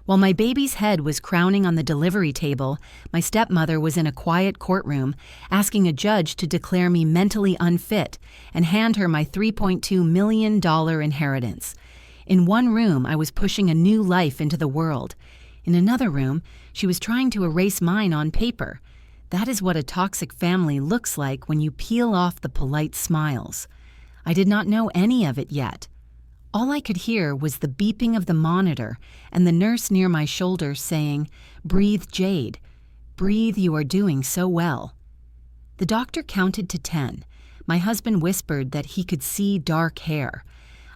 While my baby's head was crowning on the delivery table, my stepmother was in a quiet courtroom asking a judge to declare me mentally unfit and hand her my $3.2 million inheritance. In one room, I was pushing a new life into the world. In another room, she was trying to erase mine on paper. That is what a toxic family looks like when you peel off the polite smiles. I did not know any of it yet. All I could hear was the beeping of the monitor and the nurse near my shoulder saying, "Breathe, Jade. Breathe, you are doing so well." The doctor counted to 10. My husband whispered that he could see dark hair.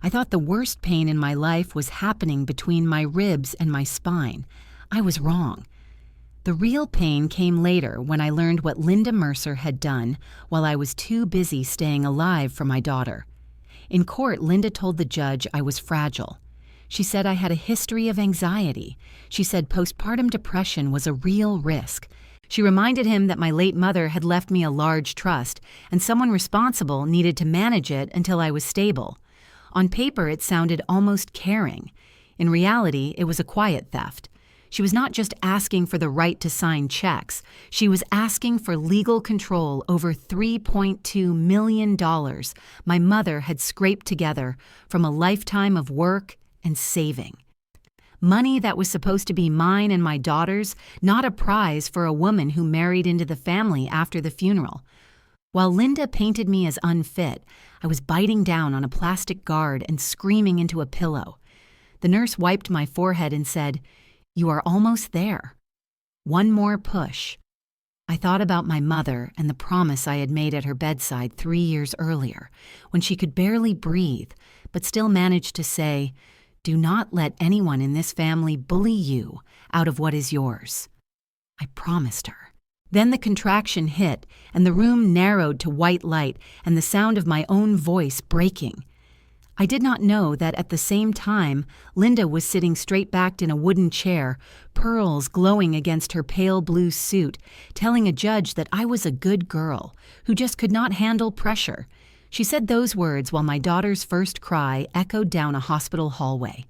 I thought the worst pain in my life was happening between my ribs and my spine. I was wrong. The real pain came later when I learned what Linda Mercer had done while I was too busy staying alive for my daughter. In court, Linda told the judge I was fragile. She said I had a history of anxiety. She said postpartum depression was a real risk. She reminded him that my late mother had left me a large trust, and someone responsible needed to manage it until I was stable. On paper, it sounded almost caring. In reality, it was a quiet theft. She was not just asking for the right to sign checks. She was asking for legal control over $3.2 million my mother had scraped together from a lifetime of work and saving. Money that was supposed to be mine and my daughter's, not a prize for a woman who married into the family after the funeral. While Linda painted me as unfit, I was biting down on a plastic guard and screaming into a pillow. The nurse wiped my forehead and said, "You are almost there. One more push." I thought about my mother and the promise I had made at her bedside 3 years earlier, when she could barely breathe, but still managed to say, "Do not let anyone in this family bully you out of what is yours." I promised her. Then the contraction hit, and the room narrowed to white light and the sound of my own voice breaking. I did not know that at the same time, Linda was sitting straight-backed in a wooden chair, pearls glowing against her pale blue suit, telling a judge that I was a good girl who just could not handle pressure. She said those words while my daughter's first cry echoed down a hospital hallway.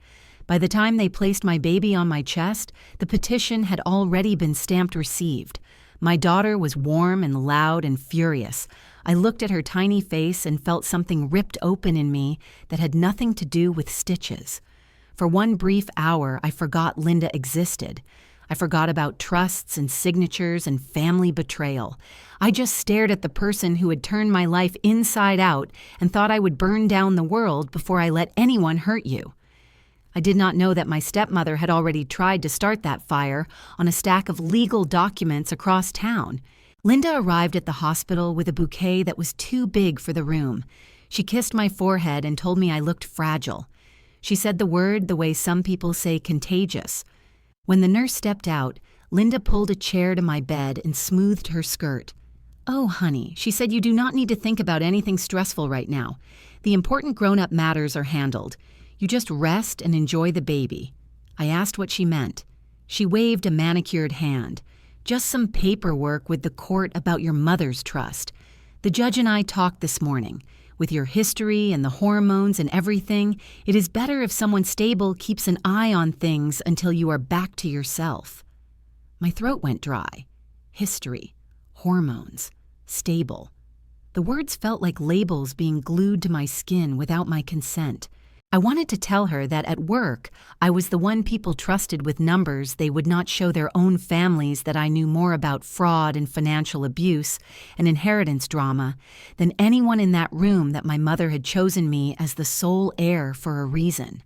By the time they placed my baby on my chest, the petition had already been stamped received. My daughter was warm and loud and furious. I looked at her tiny face and felt something ripped open in me that had nothing to do with stitches. For one brief hour, I forgot Linda existed. I forgot about trusts and signatures and family betrayal. I just stared at the person who had turned my life inside out and thought I would burn down the world before I let anyone hurt you. I did not know that my stepmother had already tried to start that fire on a stack of legal documents across town. Linda arrived at the hospital with a bouquet that was too big for the room. She kissed my forehead and told me I looked fragile. She said the word the way some people say contagious. When the nurse stepped out, Linda pulled a chair to my bed and smoothed her skirt. "Oh, honey," she said, "you do not need to think about anything stressful right now. The important grown-up matters are handled. You just rest and enjoy the baby." I asked what she meant. She waved a manicured hand. "Just some paperwork with the court about your mother's trust. The judge and I talked this morning. With your history and the hormones and everything, it is better if someone stable keeps an eye on things until you are back to yourself." My throat went dry. History, hormones, stable. The words felt like labels being glued to my skin without my consent. I wanted to tell her that at work, I was the one people trusted with numbers they would not show their own families that I knew more about fraud and financial abuse and inheritance drama than anyone in that room, that my mother had chosen me as the sole heir for a reason.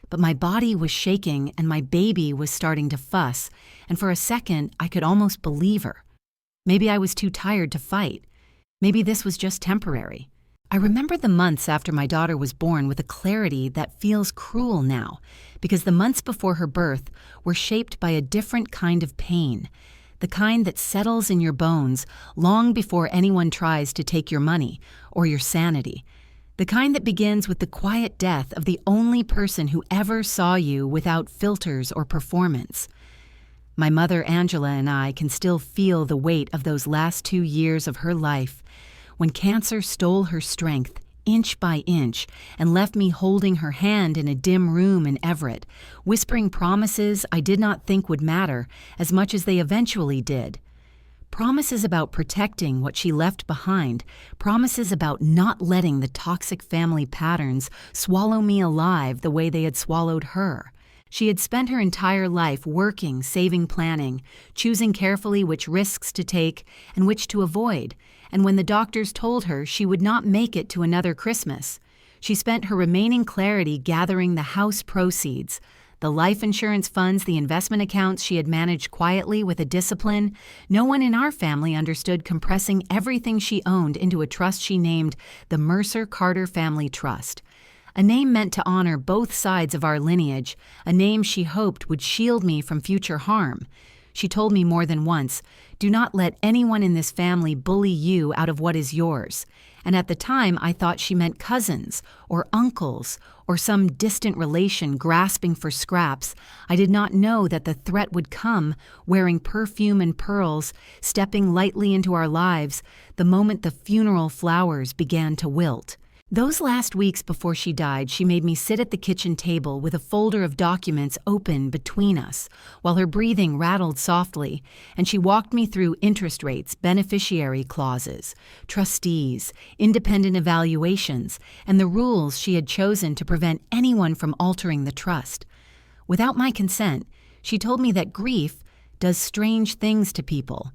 But my body was shaking and my baby was starting to fuss, and for a second I could almost believe her. Maybe I was too tired to fight. Maybe this was just temporary. I remember the months after my daughter was born with a clarity that feels cruel now, because the months before her birth were shaped by a different kind of pain, the kind that settles in your bones long before anyone tries to take your money or your sanity, the kind that begins with the quiet death of the only person who ever saw you without filters or performance. My mother, Angela, and I can still feel the weight of those last 2 years of her life, when cancer stole her strength inch by inch and left me holding her hand in a dim room in Everett, whispering promises I did not think would matter as much as they eventually did. Promises about protecting what she left behind, promises about not letting the toxic family patterns swallow me alive the way they had swallowed her. She had spent her entire life working, saving, planning, choosing carefully which risks to take and which to avoid, and when the doctors told her she would not make it to another Christmas, she spent her remaining clarity gathering the house proceeds, the life insurance funds, the investment accounts she had managed quietly with a discipline no one in our family understood, compressing everything she owned into a trust she named the Mercer Carter Family Trust. A name meant to honor both sides of our lineage, a name she hoped would shield me from future harm. She told me more than once, "Do not let anyone in this family bully you out of what is yours." And at the time, I thought she meant cousins or uncles or some distant relation grasping for scraps. I did not know that the threat would come, wearing perfume and pearls, stepping lightly into our lives the moment the funeral flowers began to wilt. Those last weeks before she died, she made me sit at the kitchen table with a folder of documents open between us, while her breathing rattled softly, and she walked me through interest rates, beneficiary clauses, trustees, independent evaluations, and the rules she had chosen to prevent anyone from altering the trust. Without my consent, she told me that grief does strange things to people,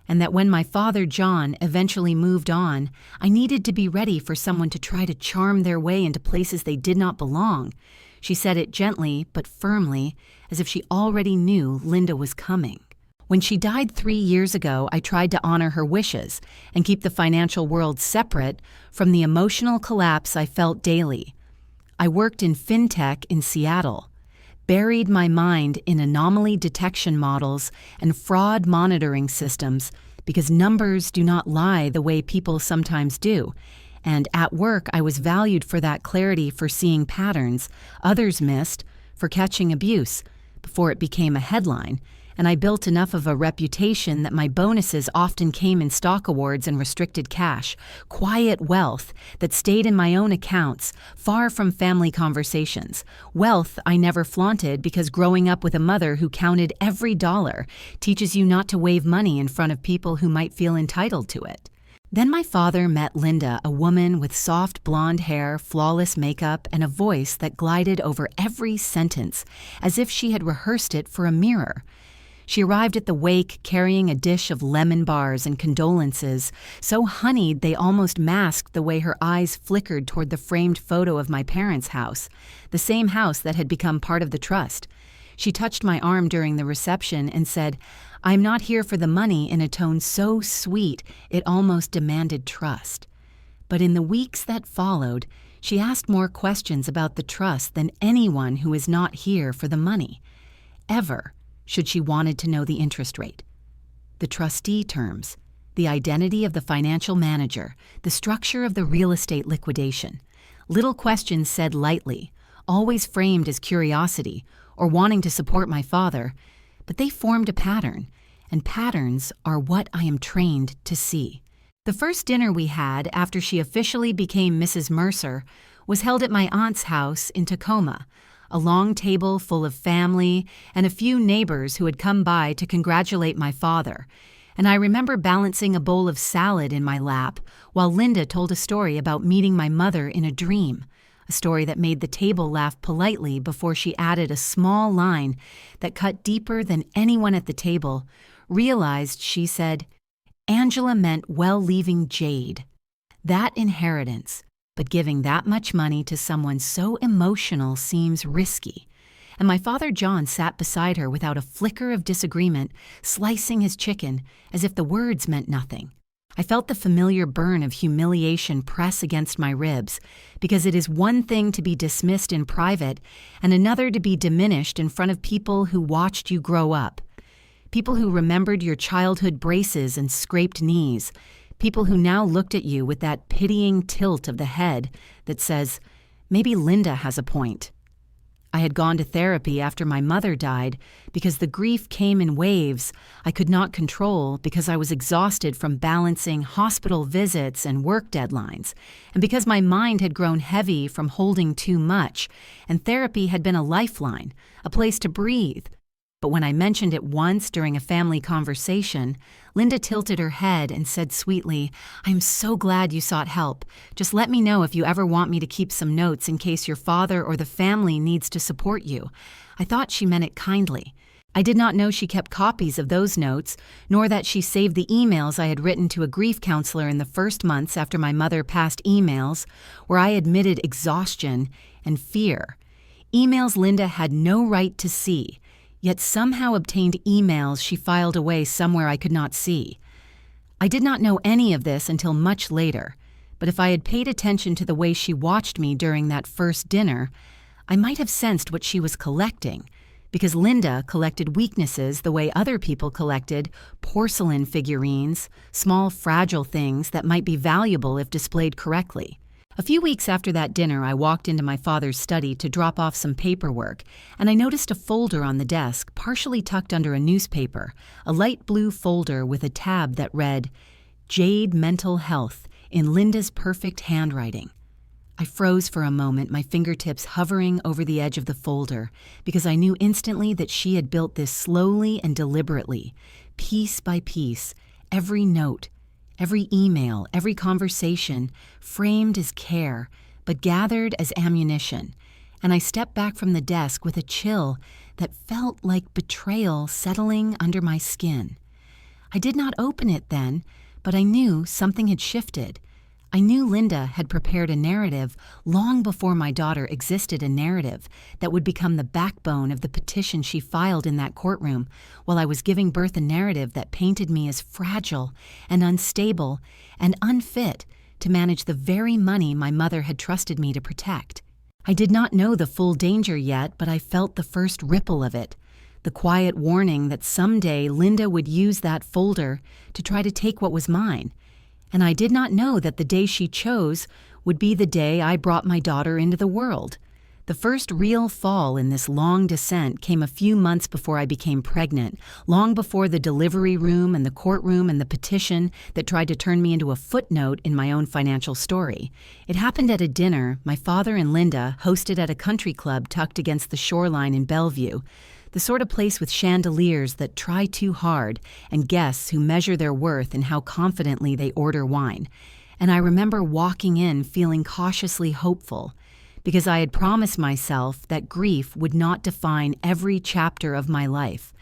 and that when my father, John, eventually moved on, I needed to be ready for someone to try to charm their way into places they did not belong. She said it gently but firmly, as if she already knew Linda was coming. When she died 3 years ago, I tried to honor her wishes and keep the financial world separate from the emotional collapse I felt daily. I worked in fintech in Seattle, buried my mind in anomaly detection models and fraud monitoring systems because numbers do not lie the way people sometimes do. And at work, I was valued for that clarity, for seeing patterns others missed, for catching abuse before it became a headline. And I built enough of a reputation that my bonuses often came in stock awards and restricted cash, quiet wealth that stayed in my own accounts, far from family conversations. Wealth I never flaunted because growing up with a mother who counted every dollar teaches you not to wave money in front of people who might feel entitled to it. Then my father met Linda, a woman with soft blonde hair, flawless makeup, and a voice that glided over every sentence, as if she had rehearsed it for a mirror. She arrived at the wake carrying a dish of lemon bars and condolences, so honeyed they almost masked the way her eyes flickered toward the framed photo of my parents' house, the same house that had become part of the trust. She touched my arm during the reception and said, "I'm not here for the money," in a tone so sweet it almost demanded trust. But in the weeks that followed, she asked more questions about the trust than anyone who is not here for the money. Ever. Should she wanted to know the interest rate, the trustee terms, the identity of the financial manager, the structure of the real estate liquidation. Little questions said lightly, always framed as curiosity or wanting to support my father, but they formed a pattern, and patterns are what I am trained to see. The first dinner we had after she officially became Mrs. Mercer was held at my aunt's house in Tacoma, a long table full of family and a few neighbors who had come by to congratulate my father, and I remember balancing a bowl of salad in my lap while Linda told a story about meeting my mother in a dream, a story that made the table laugh politely before she added a small line that cut deeper than anyone at the table realized. She said, "Angela meant well leaving Jade. That inheritance, but giving that much money to someone so emotional seems risky." And my father John sat beside her without a flicker of disagreement, slicing his chicken as if the words meant nothing. I felt the familiar burn of humiliation press against my ribs, because it is one thing to be dismissed in private and another to be diminished in front of people who watched you grow up, people who remembered your childhood braces and scraped knees, people who now looked at you with that pitying tilt of the head that says, maybe Linda has a point. I had gone to therapy after my mother died because the grief came in waves I could not control because I was exhausted from balancing hospital visits and work deadlines, and because my mind had grown heavy from holding too much, and therapy had been a lifeline, a place to breathe. But when I mentioned it once during a family conversation, Linda tilted her head and said sweetly, "I'm so glad you sought help. Just let me know if you ever want me to keep some notes in case your father or the family needs to support you." I thought she meant it kindly. I did not know she kept copies of those notes, nor that she saved the emails I had written to a grief counselor in the first months after my mother passed, emails where I admitted exhaustion and fear. Emails Linda had no right to see, yet somehow obtained emails she filed away somewhere I could not see. I did not know any of this until much later, but if I had paid attention to the way she watched me during that first dinner, I might have sensed what she was collecting, because Linda collected weaknesses the way other people collected porcelain figurines, small fragile things that might be valuable if displayed correctly. A few weeks after that dinner, I walked into my father's study to drop off some paperwork, and I noticed a folder on the desk, partially tucked under a newspaper, a light blue folder with a tab that read, "Jade Mental Health," in Linda's perfect handwriting. I froze for a moment, my fingertips hovering over the edge of the folder, because I knew instantly that she had built this slowly and deliberately, piece by piece, every note, every email, every conversation, framed as care, but gathered as ammunition, and I stepped back from the desk with a chill that felt like betrayal settling under my skin. I did not open it then, but I knew something had shifted. I knew Linda had prepared a narrative long before my daughter existed, a narrative that would become the backbone of the petition she filed in that courtroom, while I was giving birth a narrative that painted me as fragile and unstable and unfit to manage the very money my mother had trusted me to protect. I did not know the full danger yet, but I felt the first ripple of it, the quiet warning that someday Linda would use that folder to try to take what was mine. And I did not know that the day she chose would be the day I brought my daughter into the world. The first real fall in this long descent came a few months before I became pregnant, long before the delivery room and the courtroom and the petition that tried to turn me into a footnote in my own financial story. It happened at a dinner my father and Linda hosted at a country club tucked against the shoreline in Bellevue, the sort of place with chandeliers that try too hard and guests who measure their worth in how confidently they order wine. And I remember walking in feeling cautiously hopeful, because I had promised myself that grief would not define every chapter of my life,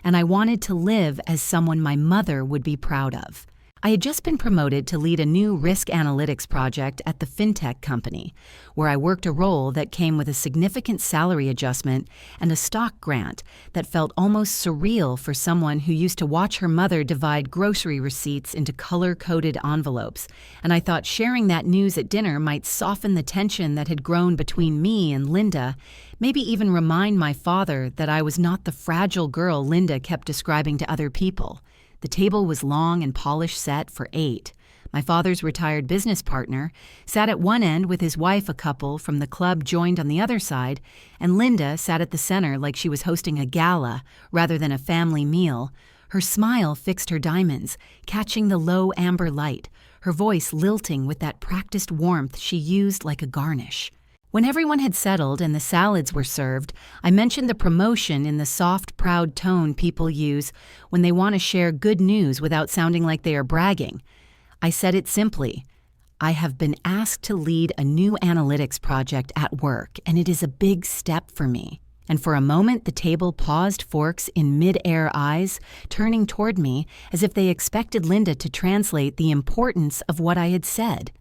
and I wanted to live as someone my mother would be proud of. I had just been promoted to lead a new risk analytics project at the fintech company, where I worked a role that came with a significant salary adjustment and a stock grant that felt almost surreal for someone who used to watch her mother divide grocery receipts into color-coded envelopes, and I thought sharing that news at dinner might soften the tension that had grown between me and Linda, maybe even remind my father that I was not the fragile girl Linda kept describing to other people. The table was long and polished set for 8. My father's retired business partner sat at one end with his wife, a couple from the club joined on the other side, and Linda sat at the center like she was hosting a gala rather than a family meal. Her smile fixed her diamonds, catching the low amber light, her voice lilting with that practiced warmth she used like a garnish. When everyone had settled and the salads were served, I mentioned the promotion in the soft, proud tone people use when they want to share good news without sounding like they are bragging. I said it simply, "I have been asked to lead a new analytics project at work, and it is a big step for me." And for a moment the table paused, forks in mid-air eyes, turning toward me as if they expected Linda to translate the importance of what I had said.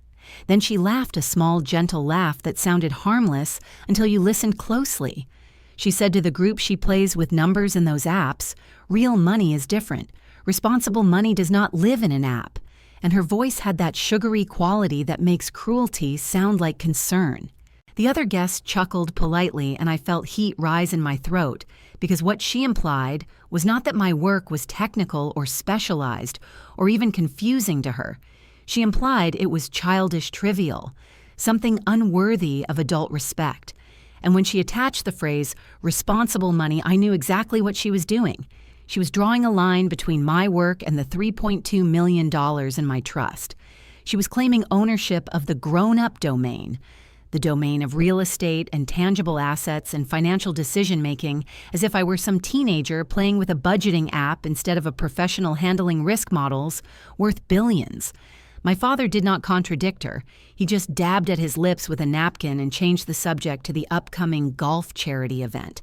Then she laughed a small, gentle laugh that sounded harmless until you listened closely. She said to the group she plays with numbers in those apps, "Real money is different. Responsible money does not live in an app." And her voice had that sugary quality that makes cruelty sound like concern. The other guests chuckled politely, and I felt heat rise in my throat, because what she implied was not that my work was technical or specialized or even confusing to her. She implied it was childish trivial, something unworthy of adult respect. And when she attached the phrase, responsible money, I knew exactly what she was doing. She was drawing a line between my work and the $3.2 million in my trust. She was claiming ownership of the grown-up domain, the domain of real estate and tangible assets and financial decision-making, as if I were some teenager playing with a budgeting app instead of a professional handling risk models worth billions. My father did not contradict her. He just dabbed at his lips with a napkin and changed the subject to the upcoming golf charity event.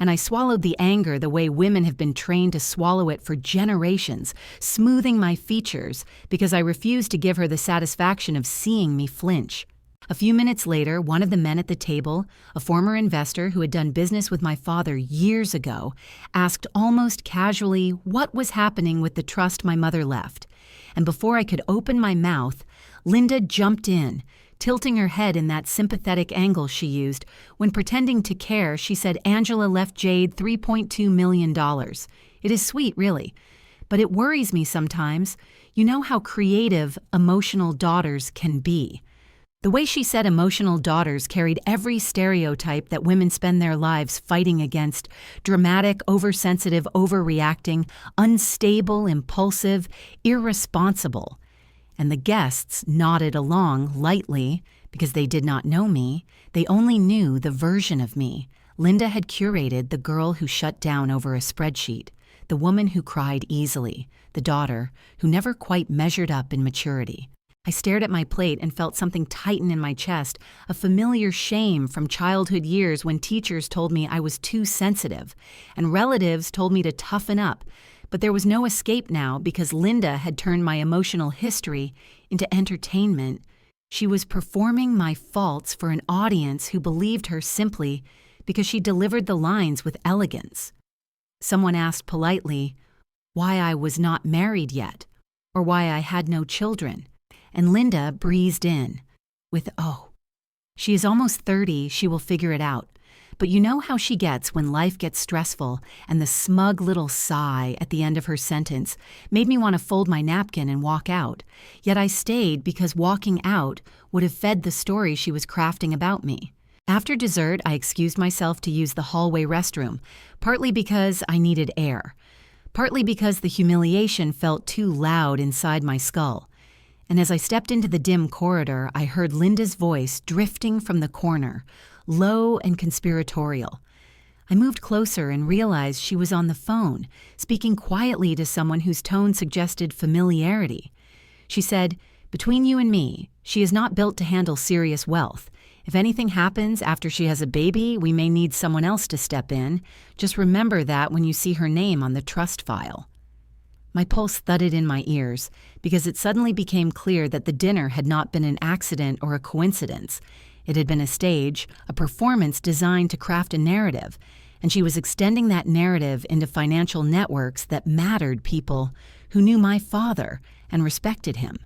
And I swallowed the anger the way women have been trained to swallow it for generations, smoothing my features because I refused to give her the satisfaction of seeing me flinch. A few minutes later, one of the men at the table, a former investor who had done business with my father years ago, asked almost casually what was happening with the trust my mother left. And before I could open my mouth, Linda jumped in, tilting her head in that sympathetic angle she used. When pretending to care, she said Angela left Jade $3.2 million. It is sweet, really. But it worries me sometimes. You know how creative emotional daughters can be. The way she said emotional daughters carried every stereotype that women spend their lives fighting against: dramatic, oversensitive, overreacting, unstable, impulsive, irresponsible. And the guests nodded along lightly because they did not know me. They only knew the version of me. Linda had curated the girl who shut down over a spreadsheet, the woman who cried easily, the daughter who never quite measured up in maturity. I stared at my plate and felt something tighten in my chest, a familiar shame from childhood years when teachers told me I was too sensitive, and relatives told me to toughen up. But there was no escape now because Linda had turned my emotional history into entertainment. She was performing my faults for an audience who believed her simply because she delivered the lines with elegance. Someone asked politely why I was not married yet, or why I had no children. And Linda breezed in with, "Oh, she is almost 30, she will figure it out." But you know how she gets when life gets stressful, and the smug little sigh at the end of her sentence made me want to fold my napkin and walk out. Yet I stayed because walking out would have fed the story she was crafting about me. After dessert, I excused myself to use the hallway restroom, partly because I needed air, partly because the humiliation felt too loud inside my skull. And as I stepped into the dim corridor, I heard Linda's voice drifting from the corner, low and conspiratorial. I moved closer and realized she was on the phone, speaking quietly to someone whose tone suggested familiarity. She said, "Between you and me, she is not built to handle serious wealth. If anything happens after she has a baby, we may need someone else to step in. Just remember that when you see her name on the trust file." My pulse thudded in my ears because it suddenly became clear that the dinner had not been an accident or a coincidence. It had been a stage, a performance designed to craft a narrative, and she was extending that narrative into financial networks that mattered people who knew my father and respected him.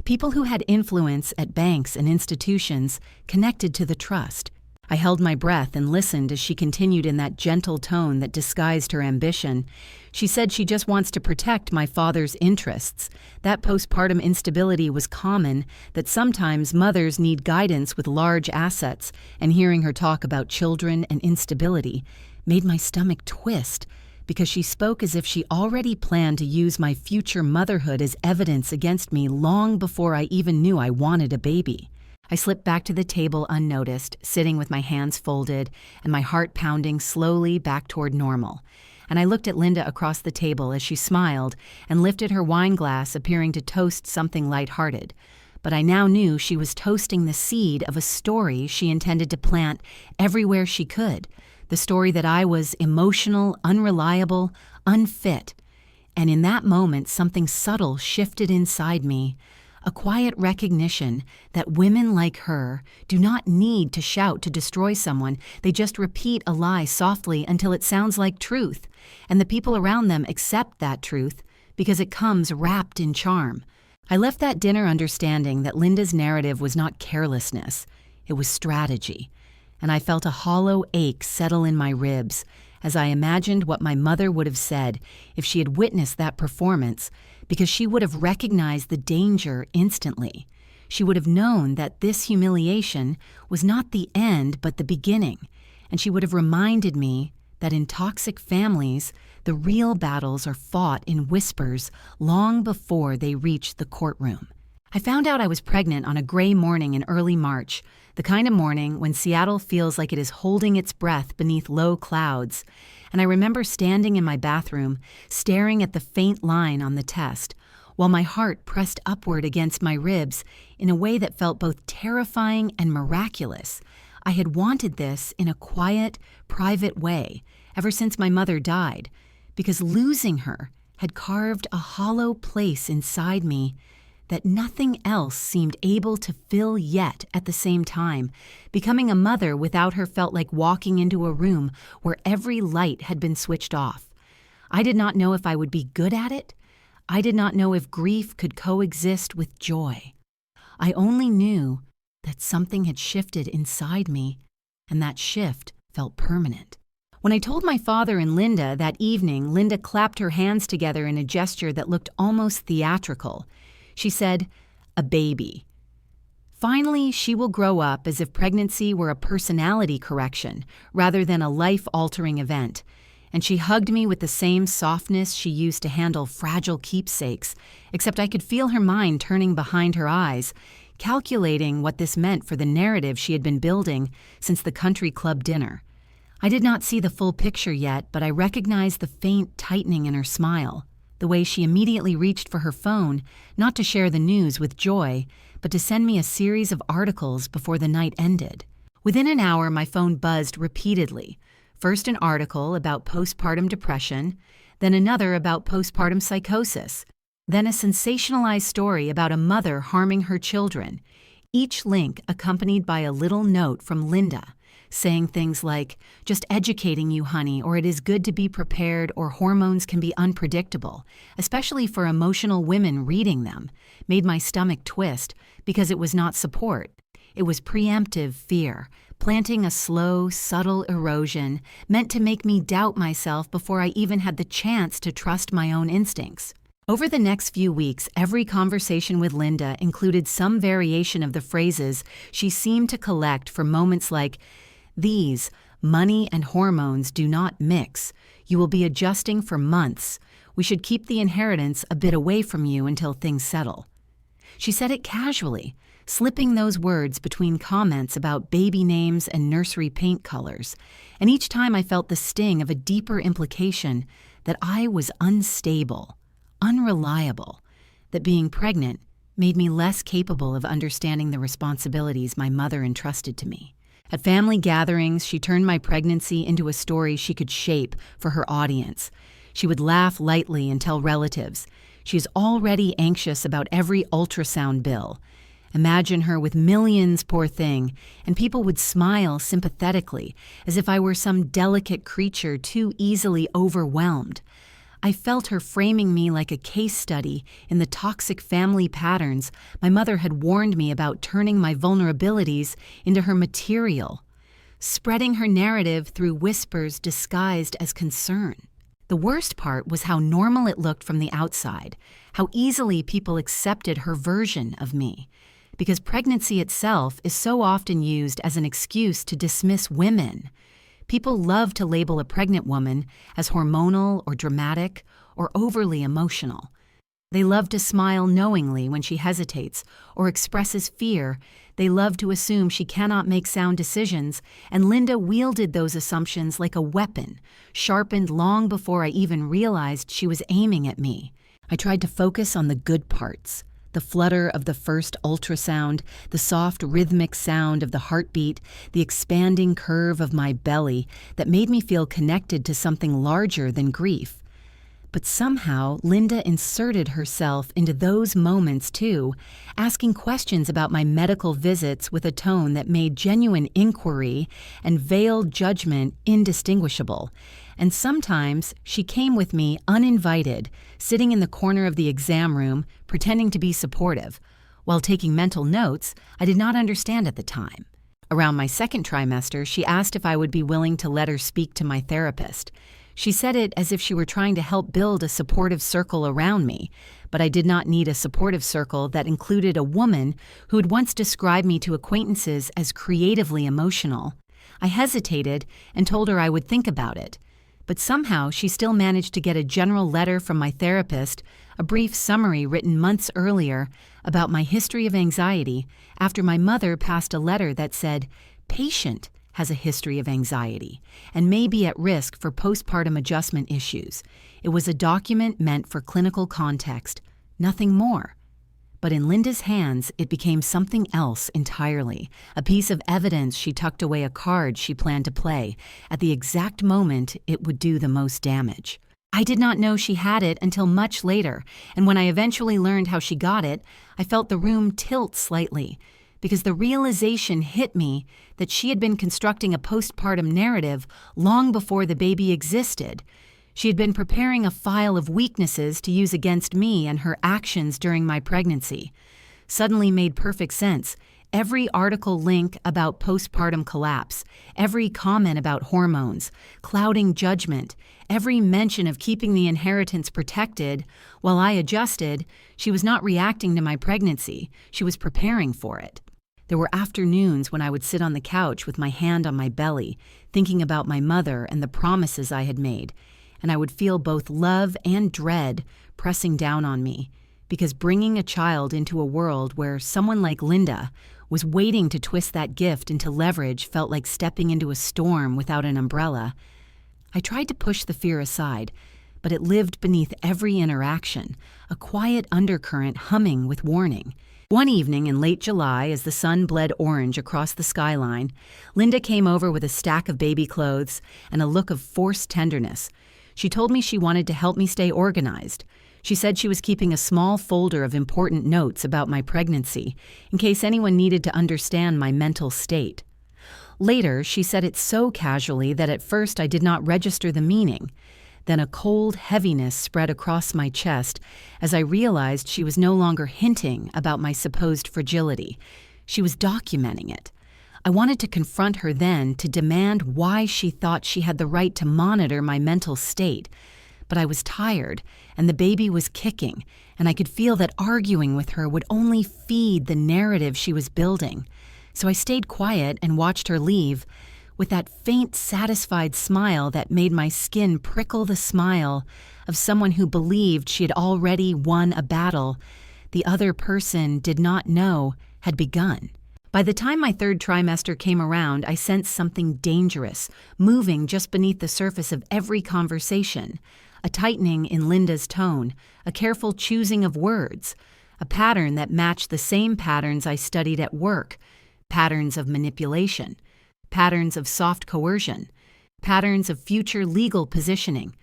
People who had influence at banks and institutions connected to the trust. I held my breath and listened as she continued in that gentle tone that disguised her ambition. She said she just wants to protect my father's interests. That postpartum instability was common, that sometimes mothers need guidance with large assets, and hearing her talk about children and instability made my stomach twist because she spoke as if she already planned to use my future motherhood as evidence against me long before I even knew I wanted a baby. I slipped back to the table unnoticed, sitting with my hands folded and my heart pounding slowly back toward normal. And I looked at Linda across the table as she smiled and lifted her wine glass, appearing to toast something lighthearted. But I now knew she was toasting the seed of a story she intended to plant everywhere she could. The story that I was emotional, unreliable, unfit. And in that moment, something subtle shifted inside me. A quiet recognition that women like her do not need to shout to destroy someone. They just repeat a lie softly until it sounds like truth, and the people around them accept that truth because it comes wrapped in charm. I left that dinner understanding that Linda's narrative was not carelessness, it was strategy, and I felt a hollow ache settle in my ribs as I imagined what my mother would have said if she had witnessed that performance, because she would have recognized the danger instantly. she would have known that this humiliation was not the end but the beginning, and she would have reminded me that in toxic families, the real battles are fought in whispers long before they reach the courtroom. I found out I was pregnant on a gray morning in early March, the kind of morning when Seattle feels like it is holding its breath beneath low clouds, and I remember standing in my bathroom, staring at the faint line on the test, while my heart pressed upward against my ribs in a way that felt both terrifying and miraculous. I had wanted this in a quiet, private way ever since my mother died, because losing her had carved a hollow place inside me that nothing else seemed able to fill yet. At the same time, becoming a mother without her felt like walking into a room where every light had been switched off. I did not know if I would be good at it. I did not know if grief could coexist with joy. I only knew that something had shifted inside me, and that shift felt permanent. When I told my father and Linda that evening, Linda clapped her hands together in a gesture that looked almost theatrical. She said, "A baby." Finally, she will grow up as if pregnancy were a personality correction rather than a life-altering event. And she hugged me with the same softness she used to handle fragile keepsakes, except I could feel her mind turning behind her eyes, calculating what this meant for the narrative she had been building since the country club dinner. I did not see the full picture yet, but I recognized the faint tightening in her smile, the way she immediately reached for her phone, not to share the news with Joy, but to send me a series of articles before the night ended. Within an hour, my phone buzzed repeatedly. First an article about postpartum depression, then another about postpartum psychosis, then a sensationalized story about a mother harming her children, each link accompanied by a little note from Linda, saying things like, "Just educating you, honey," or "It is good to be prepared," or "Hormones can be unpredictable," especially for emotional women reading them, made my stomach twist because it was not support. It was preemptive fear, planting a slow, subtle erosion meant to make me doubt myself before I even had the chance to trust my own instincts. Over the next few weeks, every conversation with Linda included some variation of the phrases she seemed to collect for moments like, "These, money and hormones do not mix. You will be adjusting for months. We should keep the inheritance a bit away from you until things settle." She said it casually, slipping those words between comments about baby names and nursery paint colors, and each time I felt the sting of a deeper implication that I was unstable, unreliable, that being pregnant made me less capable of understanding the responsibilities my mother entrusted to me. At family gatherings, she turned my pregnancy into a story she could shape for her audience. She would laugh lightly and tell relatives, "She is already anxious about every ultrasound bill." Imagine her with millions, poor thing, and people would smile sympathetically, as if I were some delicate creature too easily overwhelmed. I felt her framing me like a case study in the toxic family patterns my mother had warned me about, turning my vulnerabilities into her material, spreading her narrative through whispers disguised as concern. The worst part was how normal it looked from the outside, how easily people accepted her version of me. Because pregnancy itself is so often used as an excuse to dismiss women. People love to label a pregnant woman as hormonal or dramatic or overly emotional. They love to smile knowingly when she hesitates or expresses fear. They love to assume she cannot make sound decisions, and Linda wielded those assumptions like a weapon, sharpened long before I even realized she was aiming at me. I tried to focus on the good parts. The flutter of the first ultrasound, the soft rhythmic sound of the heartbeat, the expanding curve of my belly that made me feel connected to something larger than grief. But somehow, Linda inserted herself into those moments too, asking questions about my medical visits with a tone that made genuine inquiry and veiled judgment indistinguishable. And sometimes she came with me uninvited, sitting in the corner of the exam room, pretending to be supportive, while taking mental notes I did not understand at the time. Around my second trimester, she asked if I would be willing to let her speak to my therapist. She said it as if she were trying to help build a supportive circle around me, but I did not need a supportive circle that included a woman who had once described me to acquaintances as creatively emotional. I hesitated and told her I would think about it, but somehow she still managed to get a general letter from my therapist, a brief summary written months earlier about my history of anxiety after my mother passed a letter that said, "Patient has a history of anxiety and may be at risk for postpartum adjustment issues." It was a document meant for clinical context, nothing more. But in Linda's hands, it became something else entirely, a piece of evidence she tucked away a card she planned to play at the exact moment it would do the most damage. I did not know she had it until much later, and when I eventually learned how she got it, I felt the room tilt slightly, because the realization hit me that she had been constructing a postpartum narrative long before the baby existed. She had been preparing a file of weaknesses to use against me and her actions during my pregnancy. Suddenly made perfect sense. Every article link about postpartum collapse, every comment about hormones, clouding judgment, every mention of keeping the inheritance protected, while I adjusted, she was not reacting to my pregnancy, she was preparing for it. There were afternoons when I would sit on the couch with my hand on my belly, thinking about my mother and the promises I had made, and I would feel both love and dread pressing down on me, because bringing a child into a world where someone like Linda was waiting to twist that gift into leverage felt like stepping into a storm without an umbrella. I tried to push the fear aside, but it lived beneath every interaction, a quiet undercurrent humming with warning. One evening in late July, as the sun bled orange across the skyline, Linda came over with a stack of baby clothes and a look of forced tenderness. She told me she wanted to help me stay organized. She said she was keeping a small folder of important notes about my pregnancy, in case anyone needed to understand my mental state. Later, she said it so casually that at first I did not register the meaning. Then a cold heaviness spread across my chest as I realized she was no longer hinting about my supposed fragility. She was documenting it. I wanted to confront her then to demand why she thought she had the right to monitor my mental state. But I was tired, and the baby was kicking, and I could feel that arguing with her would only feed the narrative she was building. So I stayed quiet and watched her leave, with that faint, satisfied smile that made my skin prickle, the smile of someone who believed she had already won a battle the other person did not know had begun. By the time my third trimester came around, I sensed something dangerous, moving just beneath the surface of every conversation. A tightening in Linda's tone, a careful choosing of words, a pattern that matched the same patterns I studied at work, patterns of manipulation, patterns of soft coercion, patterns of future legal positioning.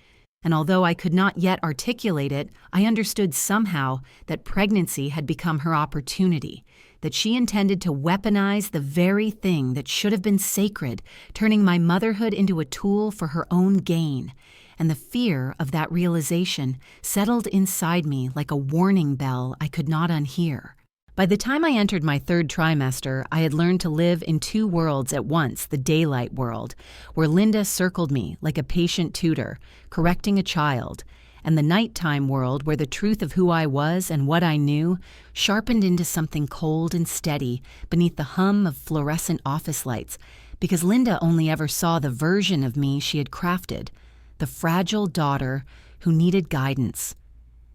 And although I could not yet articulate it, I understood somehow that pregnancy had become her opportunity, that she intended to weaponize the very thing that should have been sacred, turning my motherhood into a tool for her own gain. And the fear of that realization settled inside me like a warning bell I could not unhear. By the time I entered my third trimester, I had learned to live in two worlds at once, the daylight world, where Linda circled me like a patient tutor, correcting a child, and the nighttime world where the truth of who I was and what I knew sharpened into something cold and steady beneath the hum of fluorescent office lights, because Linda only ever saw the version of me she had crafted, the fragile daughter who needed guidance,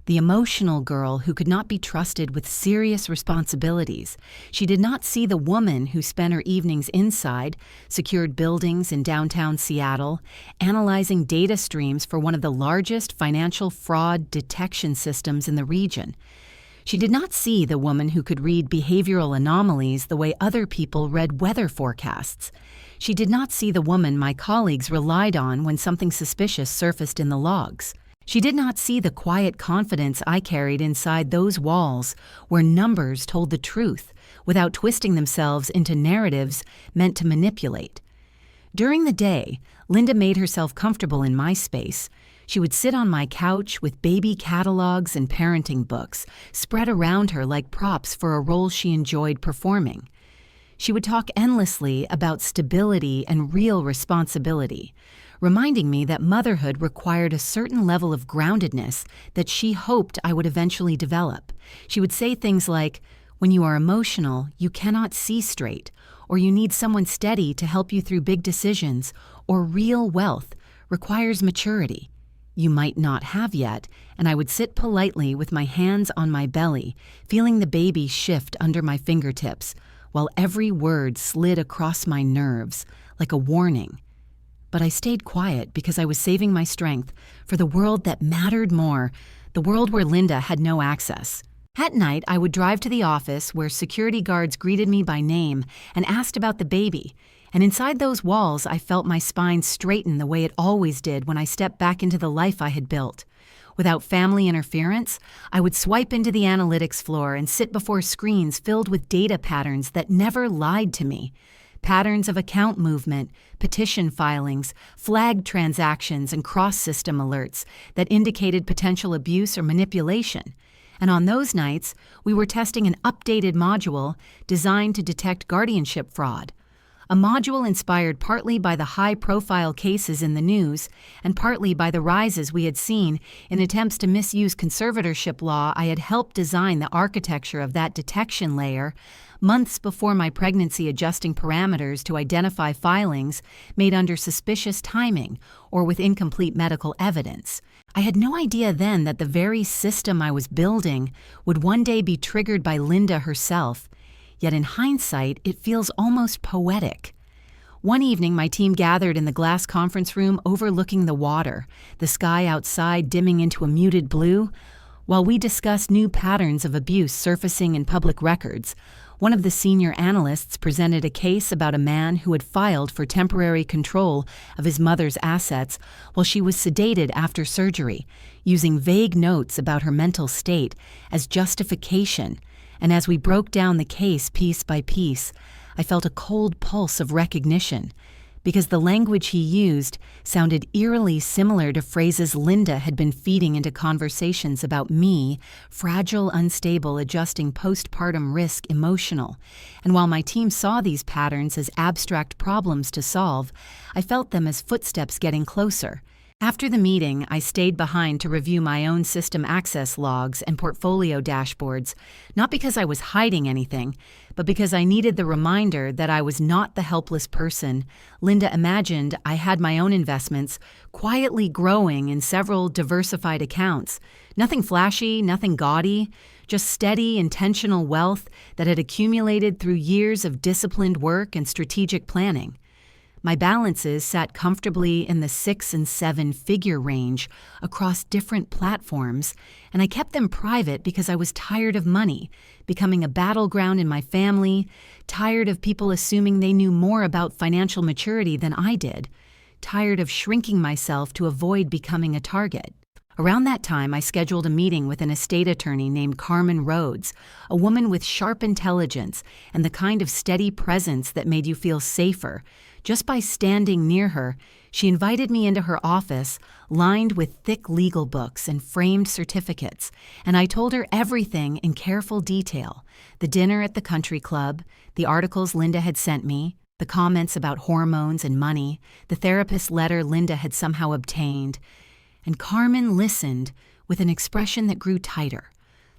the emotional girl who could not be trusted with serious responsibilities. She did not see the woman who spent her evenings inside, secured buildings in downtown Seattle, analyzing data streams for one of the largest financial fraud detection systems in the region. She did not see the woman who could read behavioral anomalies the way other people read weather forecasts. She did not see the woman my colleagues relied on when something suspicious surfaced in the logs. She did not see the quiet confidence I carried inside those walls where numbers told the truth without twisting themselves into narratives meant to manipulate. During the day, Linda made herself comfortable in my space. She would sit on my couch with baby catalogs and parenting books spread around her like props for a role she enjoyed performing. She would talk endlessly about stability and real responsibility. reminding me that motherhood required a certain level of groundedness that she hoped I would eventually develop. She would say things like, "When you are emotional, you cannot see straight," or "You need someone steady to help you through big decisions," or "Real wealth requires maturity you might not have yet," and I would sit politely with my hands on my belly, feeling the baby shift under my fingertips, while every word slid across my nerves like a warning. But I stayed quiet because I was saving my strength for the world that mattered more, the world where Linda had no access. At night, I would drive to the office where security guards greeted me by name and asked about the baby, and inside those walls I felt my spine straighten the way it always did when I stepped back into the life I had built. Without family interference, I would swipe into the analytics floor and sit before screens filled with data patterns that never lied to me. Patterns of account movement, petition filings, flagged transactions, and cross-system alerts that indicated potential abuse or manipulation. And on those nights, we were testing an updated module designed to detect guardianship fraud. A module inspired partly by the high-profile cases in the news and partly by the rises we had seen in attempts to misuse conservatorship law. I had helped design the architecture of that detection layer months before my pregnancy, adjusting parameters to identify filings made under suspicious timing or with incomplete medical evidence. I had no idea then that the very system I was building would one day be triggered by Linda herself. Yet in hindsight, it feels almost poetic. One evening, my team gathered in the glass conference room overlooking the water, the sky outside dimming into a muted blue. While we discussed new patterns of abuse surfacing in public records, one of the senior analysts presented a case about a man who had filed for temporary control of his mother's assets while she was sedated after surgery, using vague notes about her mental state as justification. And as we broke down the case piece by piece, I felt a cold pulse of recognition, because the language he used sounded eerily similar to phrases Linda had been feeding into conversations about me, fragile, unstable, adjusting postpartum risk, emotional. And while my team saw these patterns as abstract problems to solve, I felt them as footsteps getting closer. After the meeting, I stayed behind to review my own system access logs and portfolio dashboards, not because I was hiding anything, but because I needed the reminder that I was not the helpless person Linda imagined. I had my own investments, quietly growing in several diversified accounts. Nothing flashy, nothing gaudy, just steady, intentional wealth that had accumulated through years of disciplined work and strategic planning. My balances sat comfortably in the 6- and 7-figure range across different platforms, and I kept them private because I was tired of money becoming a battleground in my family, tired of people assuming they knew more about financial maturity than I did, tired of shrinking myself to avoid becoming a target. Around that time, I scheduled a meeting with an estate attorney named Carmen Rhodes, a woman with sharp intelligence and the kind of steady presence that made you feel safer. Just by standing near her, she invited me into her office, lined with thick legal books and framed certificates, and I told her everything in careful detail: the dinner at the country club, the articles Linda had sent me, the comments about hormones and money, the therapist letter Linda had somehow obtained. And Carmen listened with an expression that grew tighter.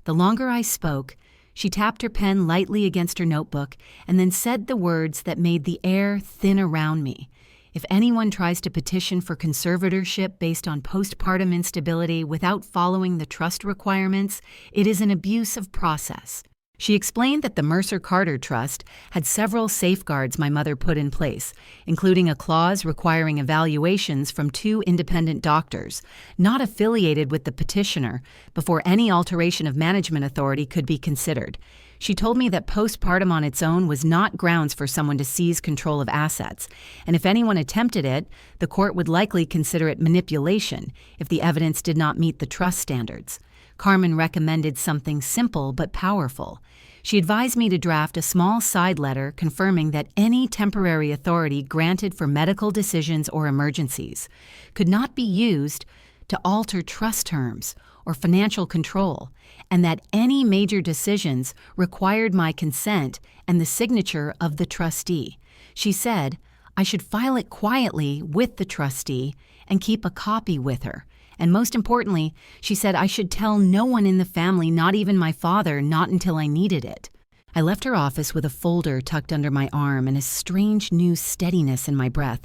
The longer I spoke, she tapped her pen lightly against her notebook and then said the words that made the air thin around me. If anyone tries to petition for conservatorship based on postpartum instability without following the trust requirements, it is an abuse of process. She explained that the Mercer-Carter Trust had several safeguards my mother put in place, including a clause requiring evaluations from 2 independent doctors, not affiliated with the petitioner, before any alteration of management authority could be considered. She told me that postpartum on its own was not grounds for someone to seize control of assets, and if anyone attempted it, the court would likely consider it manipulation if the evidence did not meet the trust standards. Carmen recommended something simple but powerful. She advised me to draft a small side letter confirming that any temporary authority granted for medical decisions or emergencies could not be used to alter trust terms or financial control, and that any major decisions required my consent and the signature of the trustee. She said, I should file it quietly with the trustee and keep a copy with her. And most importantly, she said I should tell no one in the family, not even my father, not until I needed it. I left her office with a folder tucked under my arm and a strange new steadiness in my breath,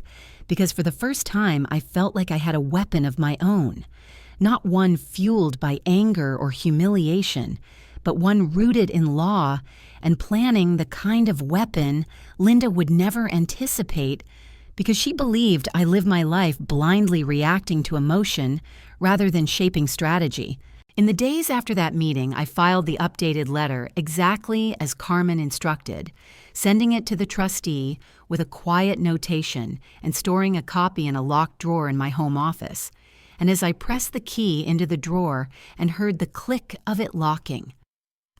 because for the first time I felt like I had a weapon of my own. Not one fueled by anger or humiliation, but one rooted in law and planning the kind of weapon Linda would never anticipate, because she believed I live my life blindly reacting to emotion rather than shaping strategy. In the days after that meeting, I filed the updated letter exactly as Carmen instructed, sending it to the trustee with a quiet notation and storing a copy in a locked drawer in my home office. And as I pressed the key into the drawer and heard the click of it locking,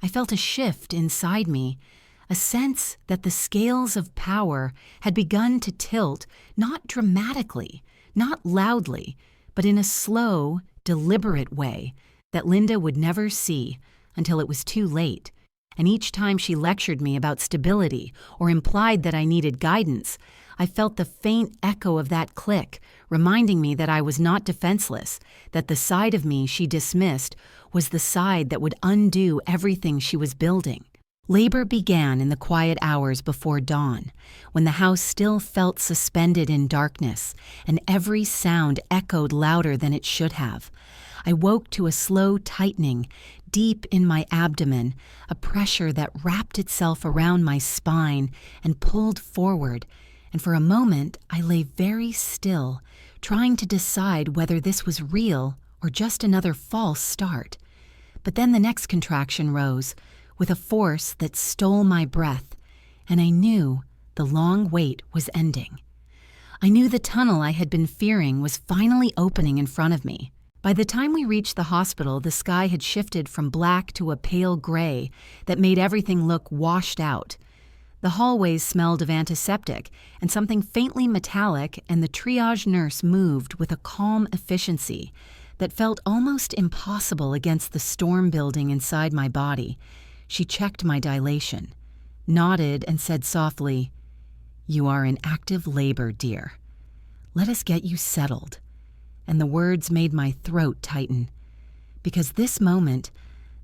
I felt a shift inside me, a sense that the scales of power had begun to tilt, not dramatically, not loudly, but in a slow, deliberate way that Linda would never see until it was too late. And each time she lectured me about stability or implied that I needed guidance, I felt the faint echo of that click, reminding me that I was not defenseless, that the side of me she dismissed was the side that would undo everything she was building. Labor began in the quiet hours before dawn, when the house still felt suspended in darkness, and every sound echoed louder than it should have. I woke to a slow tightening deep in my abdomen, a pressure that wrapped itself around my spine and pulled forward, and for a moment I lay very still, trying to decide whether this was real or just another false start. But then the next contraction rose, with a force that stole my breath, and I knew the long wait was ending. I knew the tunnel I had been fearing was finally opening in front of me. By the time we reached the hospital, the sky had shifted from black to a pale gray that made everything look washed out. The hallways smelled of antiseptic and something faintly metallic, and the triage nurse moved with a calm efficiency that felt almost impossible against the storm building inside my body. She checked my dilation, nodded, and said softly, "You are in active labor, dear. Let us get you settled." And the words made my throat tighten, because this moment,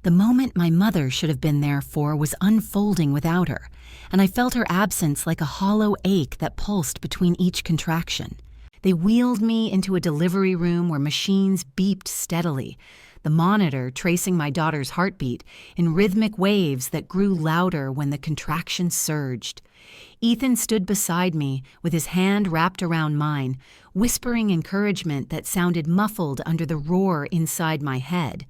the moment my mother should have been there for, was unfolding without her, and I felt her absence like a hollow ache that pulsed between each contraction. They wheeled me into a delivery room where machines beeped steadily, the monitor tracing my daughter's heartbeat in rhythmic waves that grew louder when the contractions surged. Ethan stood beside me with his hand wrapped around mine, whispering encouragement that sounded muffled under the roar inside my head.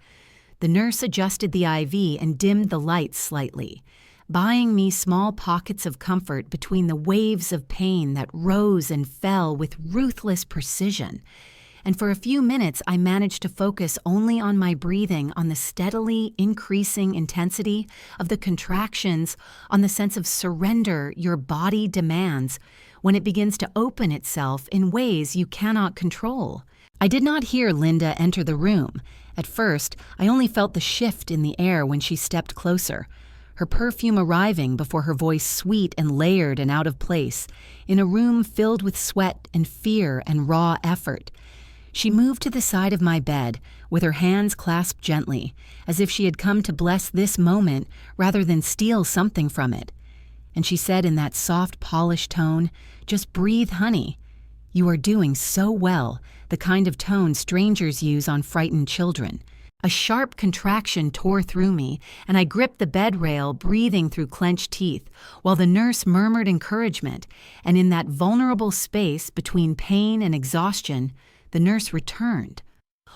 The nurse adjusted the IV and dimmed the lights slightly, buying me small pockets of comfort between the waves of pain that rose and fell with ruthless precision. And for a few minutes, I managed to focus only on my breathing, on the steadily increasing intensity of the contractions, on the sense of surrender your body demands when it begins to open itself in ways you cannot control. I did not hear Linda enter the room. At first, I only felt the shift in the air when she stepped closer, her perfume arriving before her voice sweet and layered and out of place, in a room filled with sweat and fear and raw effort. She moved to the side of my bed, with her hands clasped gently, as if she had come to bless this moment rather than steal something from it. And she said in that soft, polished tone, "Just breathe, honey. You are doing so well," the kind of tone strangers use on frightened children. A sharp contraction tore through me, and I gripped the bed rail, breathing through clenched teeth, while the nurse murmured encouragement, and in that vulnerable space between pain and exhaustion, the nurse returned,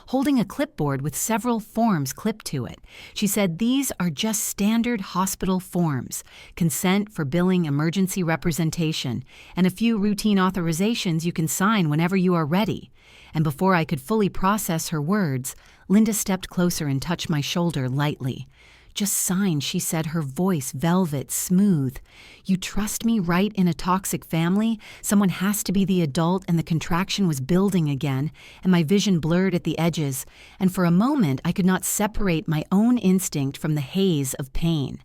holding a clipboard with several forms clipped to it. She said, "These are just standard hospital forms, consent for billing emergency representation, and a few routine authorizations you can sign whenever you are ready." And before I could fully process her words, Linda stepped closer and touched my shoulder lightly. "Just sign," she said, her voice velvet smooth. "You trust me, right? In a toxic family, someone has to be the adult," and the contraction was building again, and my vision blurred at the edges, and for a moment I could not separate my own instinct from the haze of pain.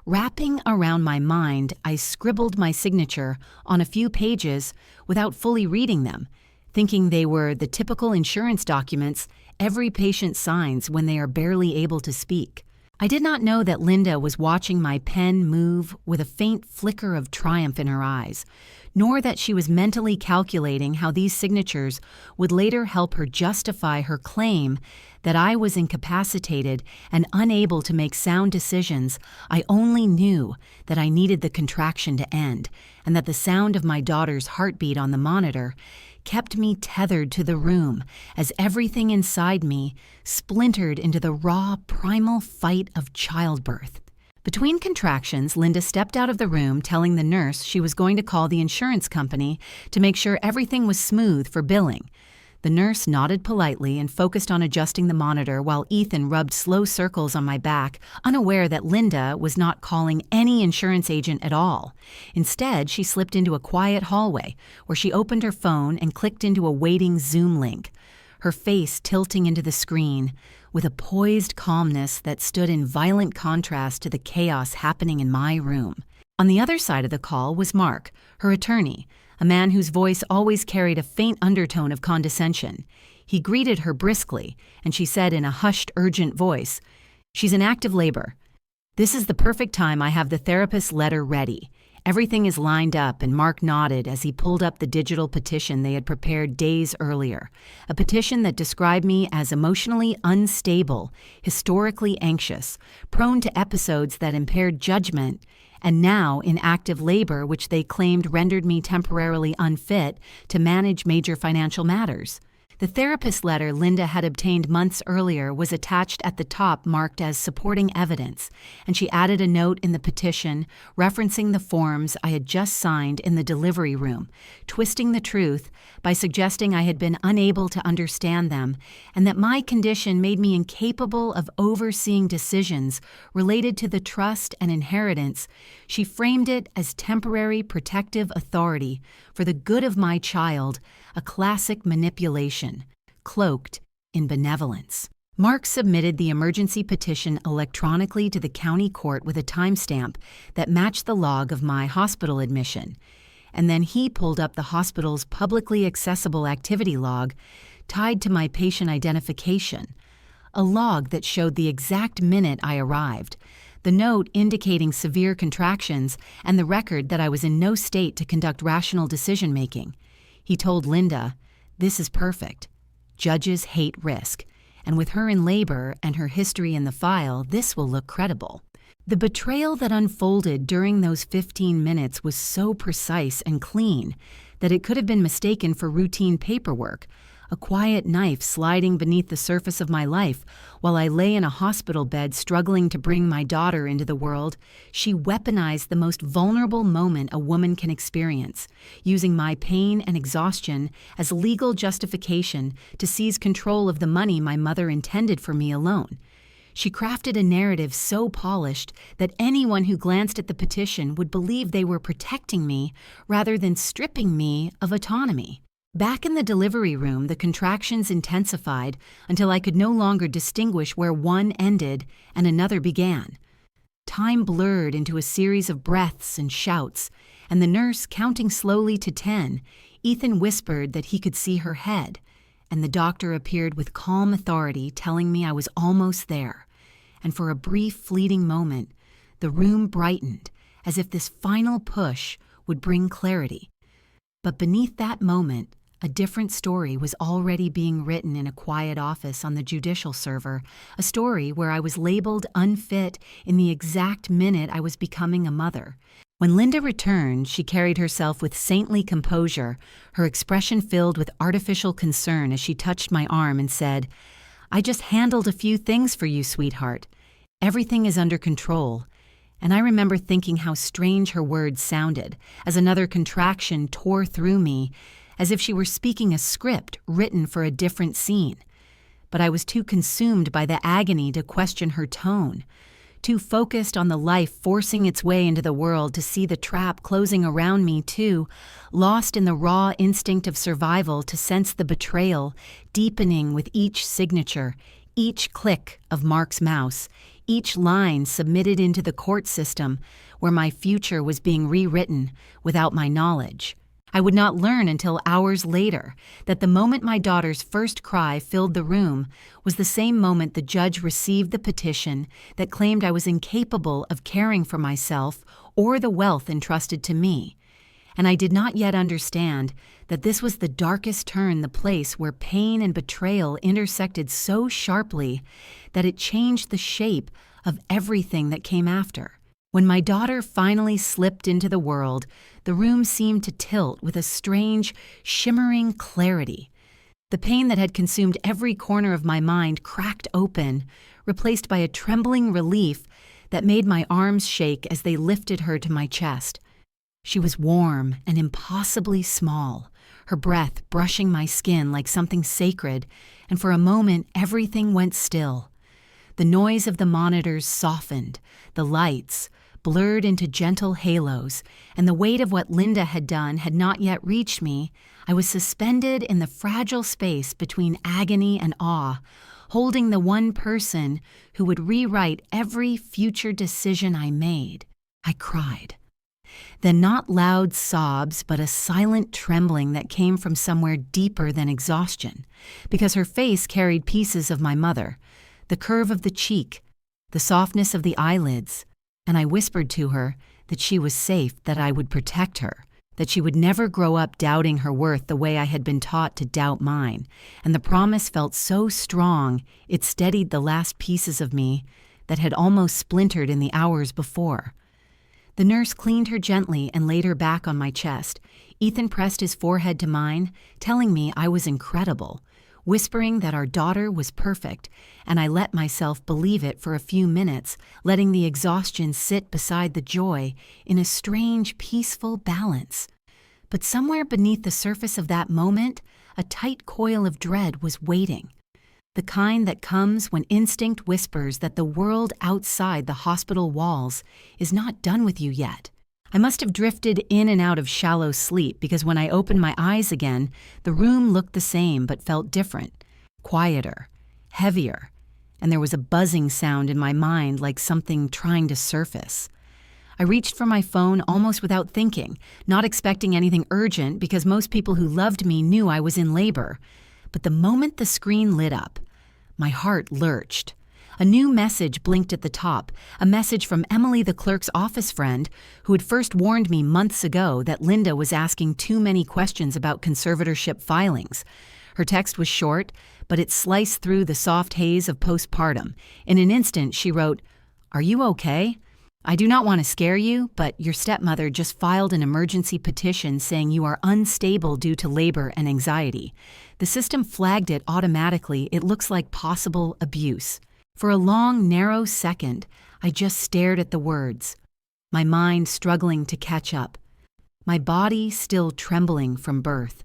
Wrapping around my mind, I scribbled my signature on a few pages without fully reading them, thinking they were the typical insurance documents every patient signs when they are barely able to speak. I did not know that Linda was watching my pen move with a faint flicker of triumph in her eyes, nor that she was mentally calculating how these signatures would later help her justify her claim that I was incapacitated and unable to make sound decisions. I only knew that I needed the contraction to end, and that the sound of my daughter's heartbeat on the monitor kept me tethered to the room as everything inside me splintered into the raw, primal fight of childbirth. Between contractions, Linda stepped out of the room telling the nurse she was going to call the insurance company to make sure everything was smooth for billing. The nurse nodded politely and focused on adjusting the monitor while Ethan rubbed slow circles on my back, unaware that Linda was not calling any insurance agent at all. Instead, she slipped into a quiet hallway where she opened her phone and clicked into a waiting Zoom link, her face tilting into the screen with a poised calmness that stood in violent contrast to the chaos happening in my room. On the other side of the call was Mark, her attorney, a man whose voice always carried a faint undertone of condescension. He greeted her briskly, and she said in a hushed, urgent voice, "She's in active labor. This is the perfect time. I have the therapist's letter ready. Everything is lined up," and Mark nodded as he pulled up the digital petition they had prepared days earlier, a petition that described me as emotionally unstable, historically anxious, prone to episodes that impaired judgment, and now in active labor, which they claimed rendered me temporarily unfit to manage major financial matters. The therapist letter Linda had obtained months earlier was attached at the top, marked as supporting evidence, and she added a note in the petition referencing the forms I had just signed in the delivery room, twisting the truth by suggesting I had been unable to understand them and that my condition made me incapable of overseeing decisions related to the trust and inheritance. She framed it as temporary protective authority for the good of my child, a classic manipulation, cloaked in benevolence. Mark submitted the emergency petition electronically to the county court with a timestamp that matched the log of my hospital admission, and then he pulled up the hospital's publicly accessible activity log tied to my patient identification, a log that showed the exact minute I arrived, the note indicating severe contractions, and the record that I was in no state to conduct rational decision-making. He told Linda, "This is perfect. Judges hate risk, and with her in labor and her history in the file, this will look credible." The betrayal that unfolded during those 15 minutes was so precise and clean that it could have been mistaken for routine paperwork, a quiet knife sliding beneath the surface of my life while I lay in a hospital bed struggling to bring my daughter into the world. She weaponized the most vulnerable moment a woman can experience, using my pain and exhaustion as legal justification to seize control of the money my mother intended for me alone. She crafted a narrative so polished that anyone who glanced at the petition would believe they were protecting me rather than stripping me of autonomy. Back in the delivery room, the contractions intensified until I could no longer distinguish where one ended and another began. Time blurred into a series of breaths and shouts, and the nurse counting slowly to 10, Ethan whispered that he could see her head, and the doctor appeared with calm authority telling me I was almost there. And for a brief, fleeting moment, the room brightened as if this final push would bring clarity. But beneath that moment, a different story was already being written in a quiet office on the judicial server, a story where I was labeled unfit in the exact minute I was becoming a mother. When Linda returned, she carried herself with saintly composure, her expression filled with artificial concern as she touched my arm and said, "I just handled a few things for you, sweetheart. Everything is under control." And I remember thinking how strange her words sounded as another contraction tore through me, as if she were speaking a script written for a different scene. But I was too consumed by the agony to question her tone, too focused on the life forcing its way into the world to see the trap closing around me too, lost in the raw instinct of survival to sense the betrayal deepening with each signature, Each click of Mark's mouse, each line submitted into the court system where my future was being rewritten without my knowledge. I would not learn until hours later that the moment my daughter's first cry filled the room was the same moment the judge received the petition that claimed I was incapable of caring for myself or the wealth entrusted to me. And I did not yet understand that this was the darkest turn, the place where pain and betrayal intersected so sharply that it changed the shape of everything that came after. When my daughter finally slipped into the world, the room seemed to tilt with a strange, shimmering clarity. The pain that had consumed every corner of my mind cracked open, replaced by a trembling relief that made my arms shake as they lifted her to my chest. She was warm and impossibly small, her breath brushing my skin like something sacred, and for a moment everything went still. The noise of the monitors softened, the lights blurred into gentle halos, and the weight of what Linda had done had not yet reached me. I was suspended in the fragile space between agony and awe, holding the one person who would rewrite every future decision I made. I cried. Then not loud sobs, but a silent trembling that came from somewhere deeper than exhaustion, because her face carried pieces of my mother, the curve of the cheek, the softness of the eyelids, and I whispered to her that she was safe, that I would protect her, that she would never grow up doubting her worth the way I had been taught to doubt mine, and the promise felt so strong it steadied the last pieces of me that had almost splintered in the hours before. The nurse cleaned her gently and laid her back on my chest. Ethan pressed his forehead to mine, telling me I was incredible, whispering that our daughter was perfect, and I let myself believe it for a few minutes, letting the exhaustion sit beside the joy in a strange, peaceful balance. But somewhere beneath the surface of that moment, a tight coil of dread was waiting. The kind that comes when instinct whispers that the world outside the hospital walls is not done with you yet. I must have drifted in and out of shallow sleep because when I opened my eyes again, the room looked the same but felt different, quieter, heavier, and there was a buzzing sound in my mind like something trying to surface. I reached for my phone almost without thinking, not expecting anything urgent because most people who loved me knew I was in labor. But the moment the screen lit up, my heart lurched. A new message blinked at the top, a message from Emily, the clerk's office friend, who had first warned me months ago that Linda was asking too many questions about conservatorship filings. Her text was short, but it sliced through the soft haze of postpartum. In an instant, she wrote, "Are you okay? I do not want to scare you, but your stepmother just filed an emergency petition saying you are unstable due to labor and anxiety. The system flagged it automatically. It looks like possible abuse." For a long, narrow second, I just stared at the words, my mind struggling to catch up, my body still trembling from birth,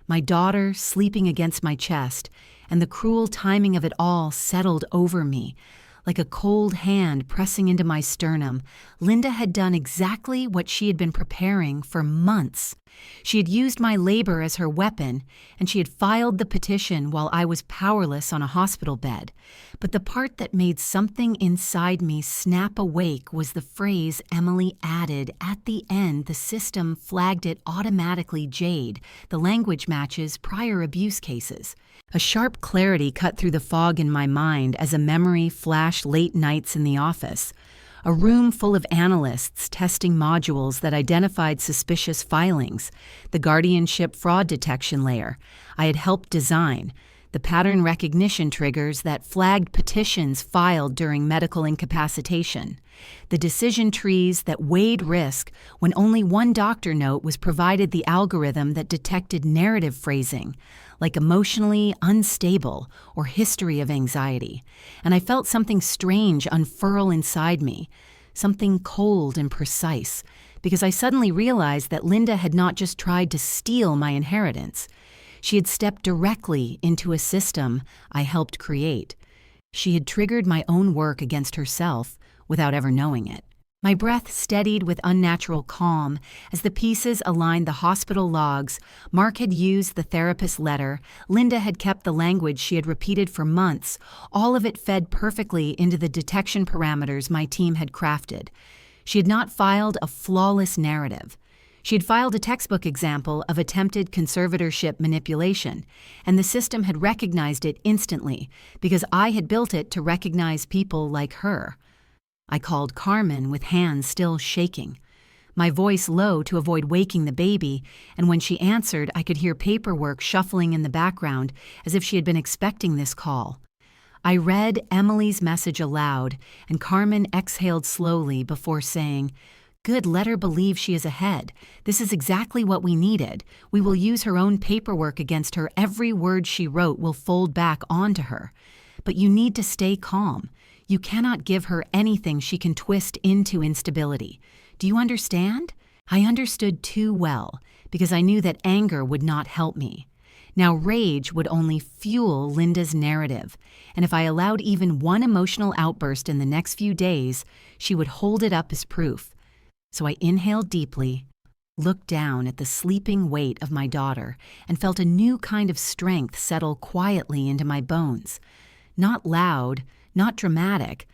my daughter sleeping against my chest, and the cruel timing of it all settled over me. Like a cold hand pressing into my sternum, Linda had done exactly what she had been preparing for months. She had used my labor as her weapon, and she had filed the petition while I was powerless on a hospital bed. But the part that made something inside me snap awake was the phrase Emily added at the end. The system flagged it automatically Jade. The language matches prior abuse cases. A sharp clarity cut through the fog in my mind as a memory flashed late nights in the office. A room full of analysts testing modules that identified suspicious filings, the guardianship fraud detection layer I had helped design, the pattern recognition triggers that flagged petitions filed during medical incapacitation, the decision trees that weighed risk when only one doctor note was provided, the algorithm that detected narrative phrasing, like emotionally unstable or history of anxiety. And I felt something strange unfurl inside me, something cold and precise, because I suddenly realized that Linda had not just tried to steal my inheritance. She had stepped directly into a system I helped create. She had triggered my own work against herself without ever knowing it. My breath steadied with unnatural calm as the pieces aligned the hospital logs. Mark had used the therapist's letter. Linda had kept the language she had repeated for months. All of it fed perfectly into the detection parameters my team had crafted. She had not filed a flawless narrative. She had filed a textbook example of attempted conservatorship manipulation, and the system had recognized it instantly because I had built it to recognize people like her. I called Carmen with hands still shaking, my voice low to avoid waking the baby, and when she answered, I could hear paperwork shuffling in the background as if she had been expecting this call. I read Emily's message aloud, and Carmen exhaled slowly before saying, "Good, let her believe she is ahead. This is exactly what we needed. We will use her own paperwork against her. Every word she wrote will fold back onto her. But you need to stay calm. You cannot give her anything she can twist into instability. Do you understand?" I understood too well, because I knew that anger would not help me. Now rage would only fuel Linda's narrative, and if I allowed even one emotional outburst in the next few days, she would hold it up as proof. So I inhaled deeply, looked down at the sleeping weight of my daughter, and felt a new kind of strength settle quietly into my bones. Not loud, not dramatic,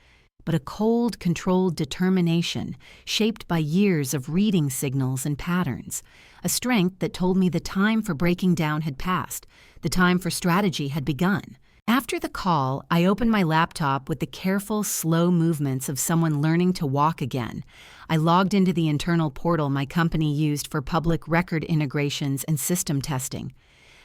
but a cold, controlled determination shaped by years of reading signals and patterns, a strength that told me the time for breaking down had passed, the time for strategy had begun. After the call, I opened my laptop with the careful, slow movements of someone learning to walk again. I logged into the internal portal my company used for public record integrations and system testing,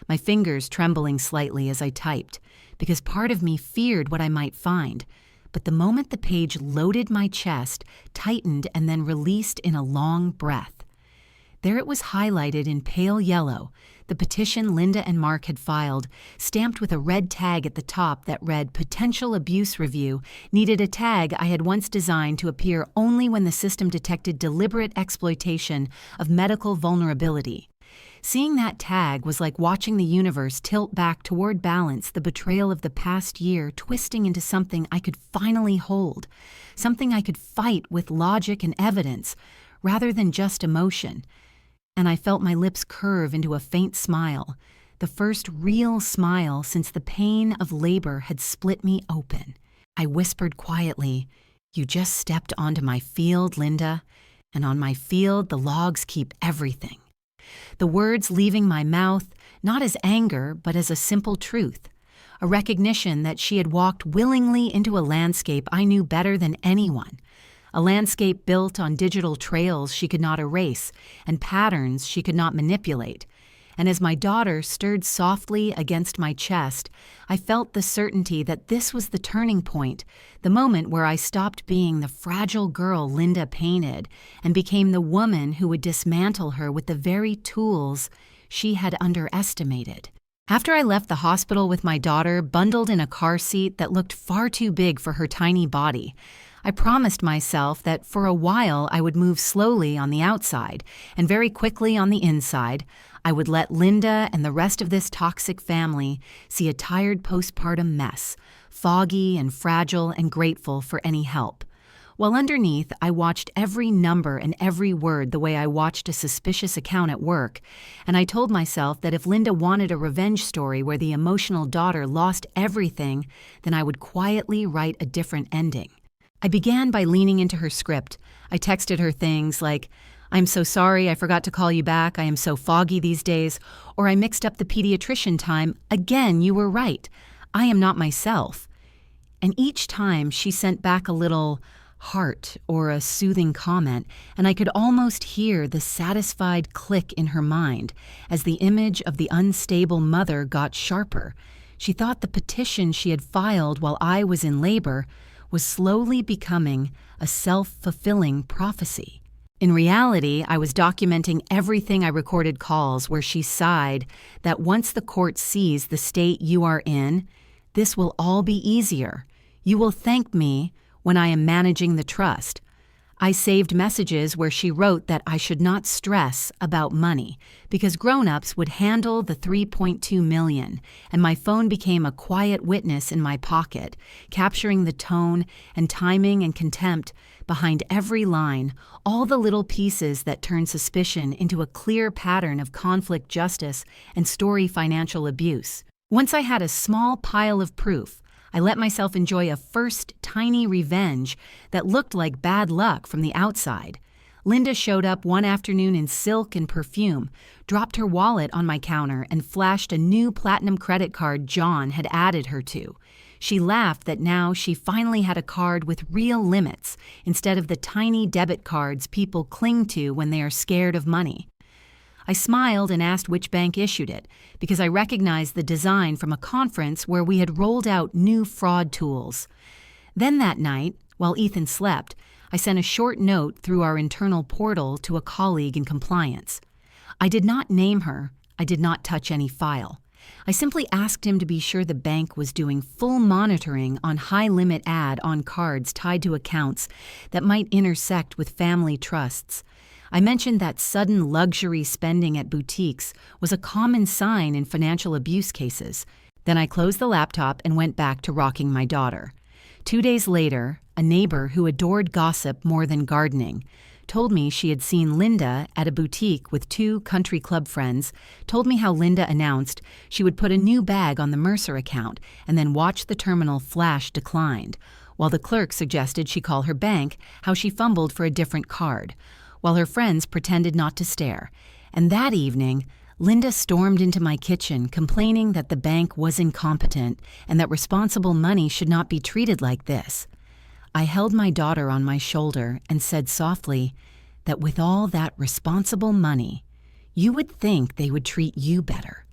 my fingers trembling slightly as I typed, because part of me feared what I might find. But the moment the page loaded, my chest tightened and then released in a long breath. There it was, highlighted in pale yellow, the petition Linda and Mark had filed, stamped with a red tag at the top that read "Potential Abuse Review," needed a tag I had once designed to appear only when the system detected deliberate exploitation of medical vulnerability. Seeing that tag was like watching the universe tilt back toward balance, the betrayal of the past year twisting into something I could finally hold, something I could fight with logic and evidence, rather than just emotion. And I felt my lips curve into a faint smile, the first real smile since the pain of labor had split me open. I whispered quietly, "You just stepped onto my field, Linda, and on my field the logs keep everything." The words leaving my mouth, not as anger, but as a simple truth, a recognition that she had walked willingly into a landscape I knew better than anyone, a landscape built on digital trails she could not erase and patterns she could not manipulate. And as my daughter stirred softly against my chest, I felt the certainty that this was the turning point, the moment where I stopped being the fragile girl Linda painted and became the woman who would dismantle her with the very tools she had underestimated. After I left the hospital with my daughter bundled in a car seat that looked far too big for her tiny body, I promised myself that for a while I would move slowly on the outside and very quickly on the inside. I would let Linda and the rest of this toxic family see a tired postpartum mess, foggy and fragile and grateful for any help. While underneath, I watched every number and every word the way I watched a suspicious account at work, and I told myself that if Linda wanted a revenge story where the emotional daughter lost everything, then I would quietly write a different ending. I began by leaning into her script. I texted her things like, "I'm so sorry, I forgot to call you back, I am so foggy these days," or "I mixed up the pediatrician time, again, you were right, I am not myself." And each time she sent back a little heart or a soothing comment, and I could almost hear the satisfied click in her mind as the image of the unstable mother got sharper. She thought the petition she had filed while I was in labor was slowly becoming a self-fulfilling prophecy. In reality, I was documenting everything I recorded calls where she sighed that once the court sees the state you are in, this will all be easier. You will thank me when I am managing the trust. I saved messages where she wrote that I should not stress about money because grown-ups would handle the $3.2 million, and my phone became a quiet witness in my pocket, capturing the tone and timing and contempt behind every line, all the little pieces that turn suspicion into a clear pattern of conflict justice and story financial abuse. Once I had a small pile of proof, I let myself enjoy a first tiny revenge that looked like bad luck from the outside. Linda showed up one afternoon in silk and perfume, dropped her wallet on my counter, and flashed a new platinum credit card John had added her to. She laughed that now she finally had a card with real limits instead of the tiny debit cards people cling to when they are scared of money. I smiled and asked which bank issued it, because I recognized the design from a conference where we had rolled out new fraud tools. Then that night, while Ethan slept, I sent a short note through our internal portal to a colleague in compliance. I did not name her. I did not touch any file. I simply asked him to be sure the bank was doing full monitoring on high-limit add-on cards tied to accounts that might intersect with family trusts. I mentioned that sudden luxury spending at boutiques was a common sign in financial abuse cases. Then I closed the laptop and went back to rocking my daughter. 2 days later, a neighbor who adored gossip more than gardening told me she had seen Linda at a boutique with 2 country club friends, told me how Linda announced she would put a new bag on the Mercer account and then watch the terminal flash declined, while the clerk suggested she call her bank how she fumbled for a different card, while her friends pretended not to stare. And that evening, Linda stormed into my kitchen complaining that the bank was incompetent and that responsible money should not be treated like this. I held my daughter on my shoulder and said softly that with all that responsible money, you would think they would treat you better.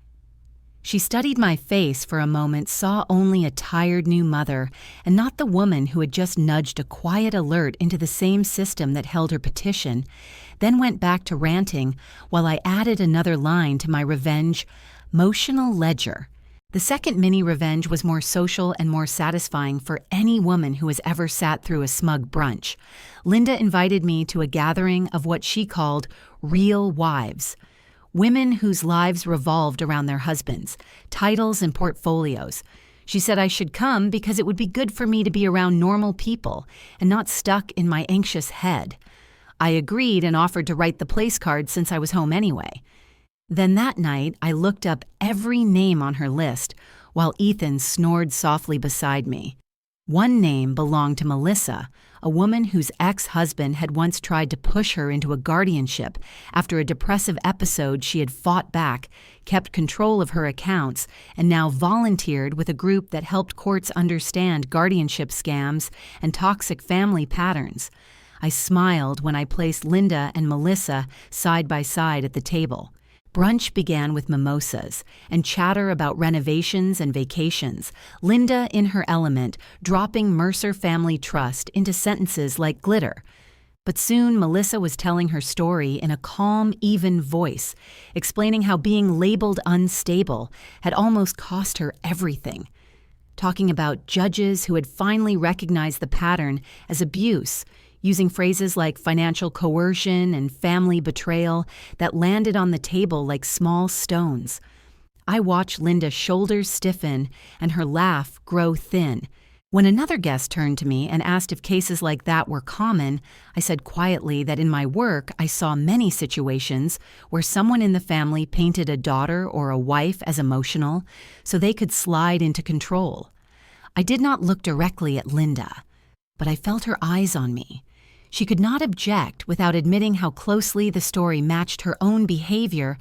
She studied my face for a moment, saw only a tired new mother and not the woman who had just nudged a quiet alert into the same system that held her petition, then went back to ranting while I added another line to my revenge, motional ledger. The second mini revenge was more social and more satisfying for any woman who has ever sat through a smug brunch. Linda invited me to a gathering of what she called real wives. Women whose lives revolved around their husbands, titles and portfolios. She said I should come because it would be good for me to be around normal people and not stuck in my anxious head. I agreed and offered to write the place card since I was home anyway. Then that night, I looked up every name on her list while Ethan snored softly beside me. One name belonged to Melissa, a woman whose ex-husband had once tried to push her into a guardianship after a depressive episode. She had fought back, kept control of her accounts, and now volunteered with a group that helped courts understand guardianship scams and toxic family patterns. I smiled when I placed Linda and Melissa side by side at the table. Brunch began with mimosas and chatter about renovations and vacations, Linda in her element, dropping Mercer Family Trust into sentences like glitter. But soon Melissa was telling her story in a calm, even voice, explaining how being labeled unstable had almost cost her everything. Talking about judges who had finally recognized the pattern as abuse, using phrases like financial coercion and family betrayal that landed on the table like small stones. I watched Linda's shoulders stiffen and her laugh grow thin. When another guest turned to me and asked if cases like that were common, I said quietly that in my work I saw many situations where someone in the family painted a daughter or a wife as emotional so they could slide into control. I did not look directly at Linda, but I felt her eyes on me. She could not object without admitting how closely the story matched her own behavior,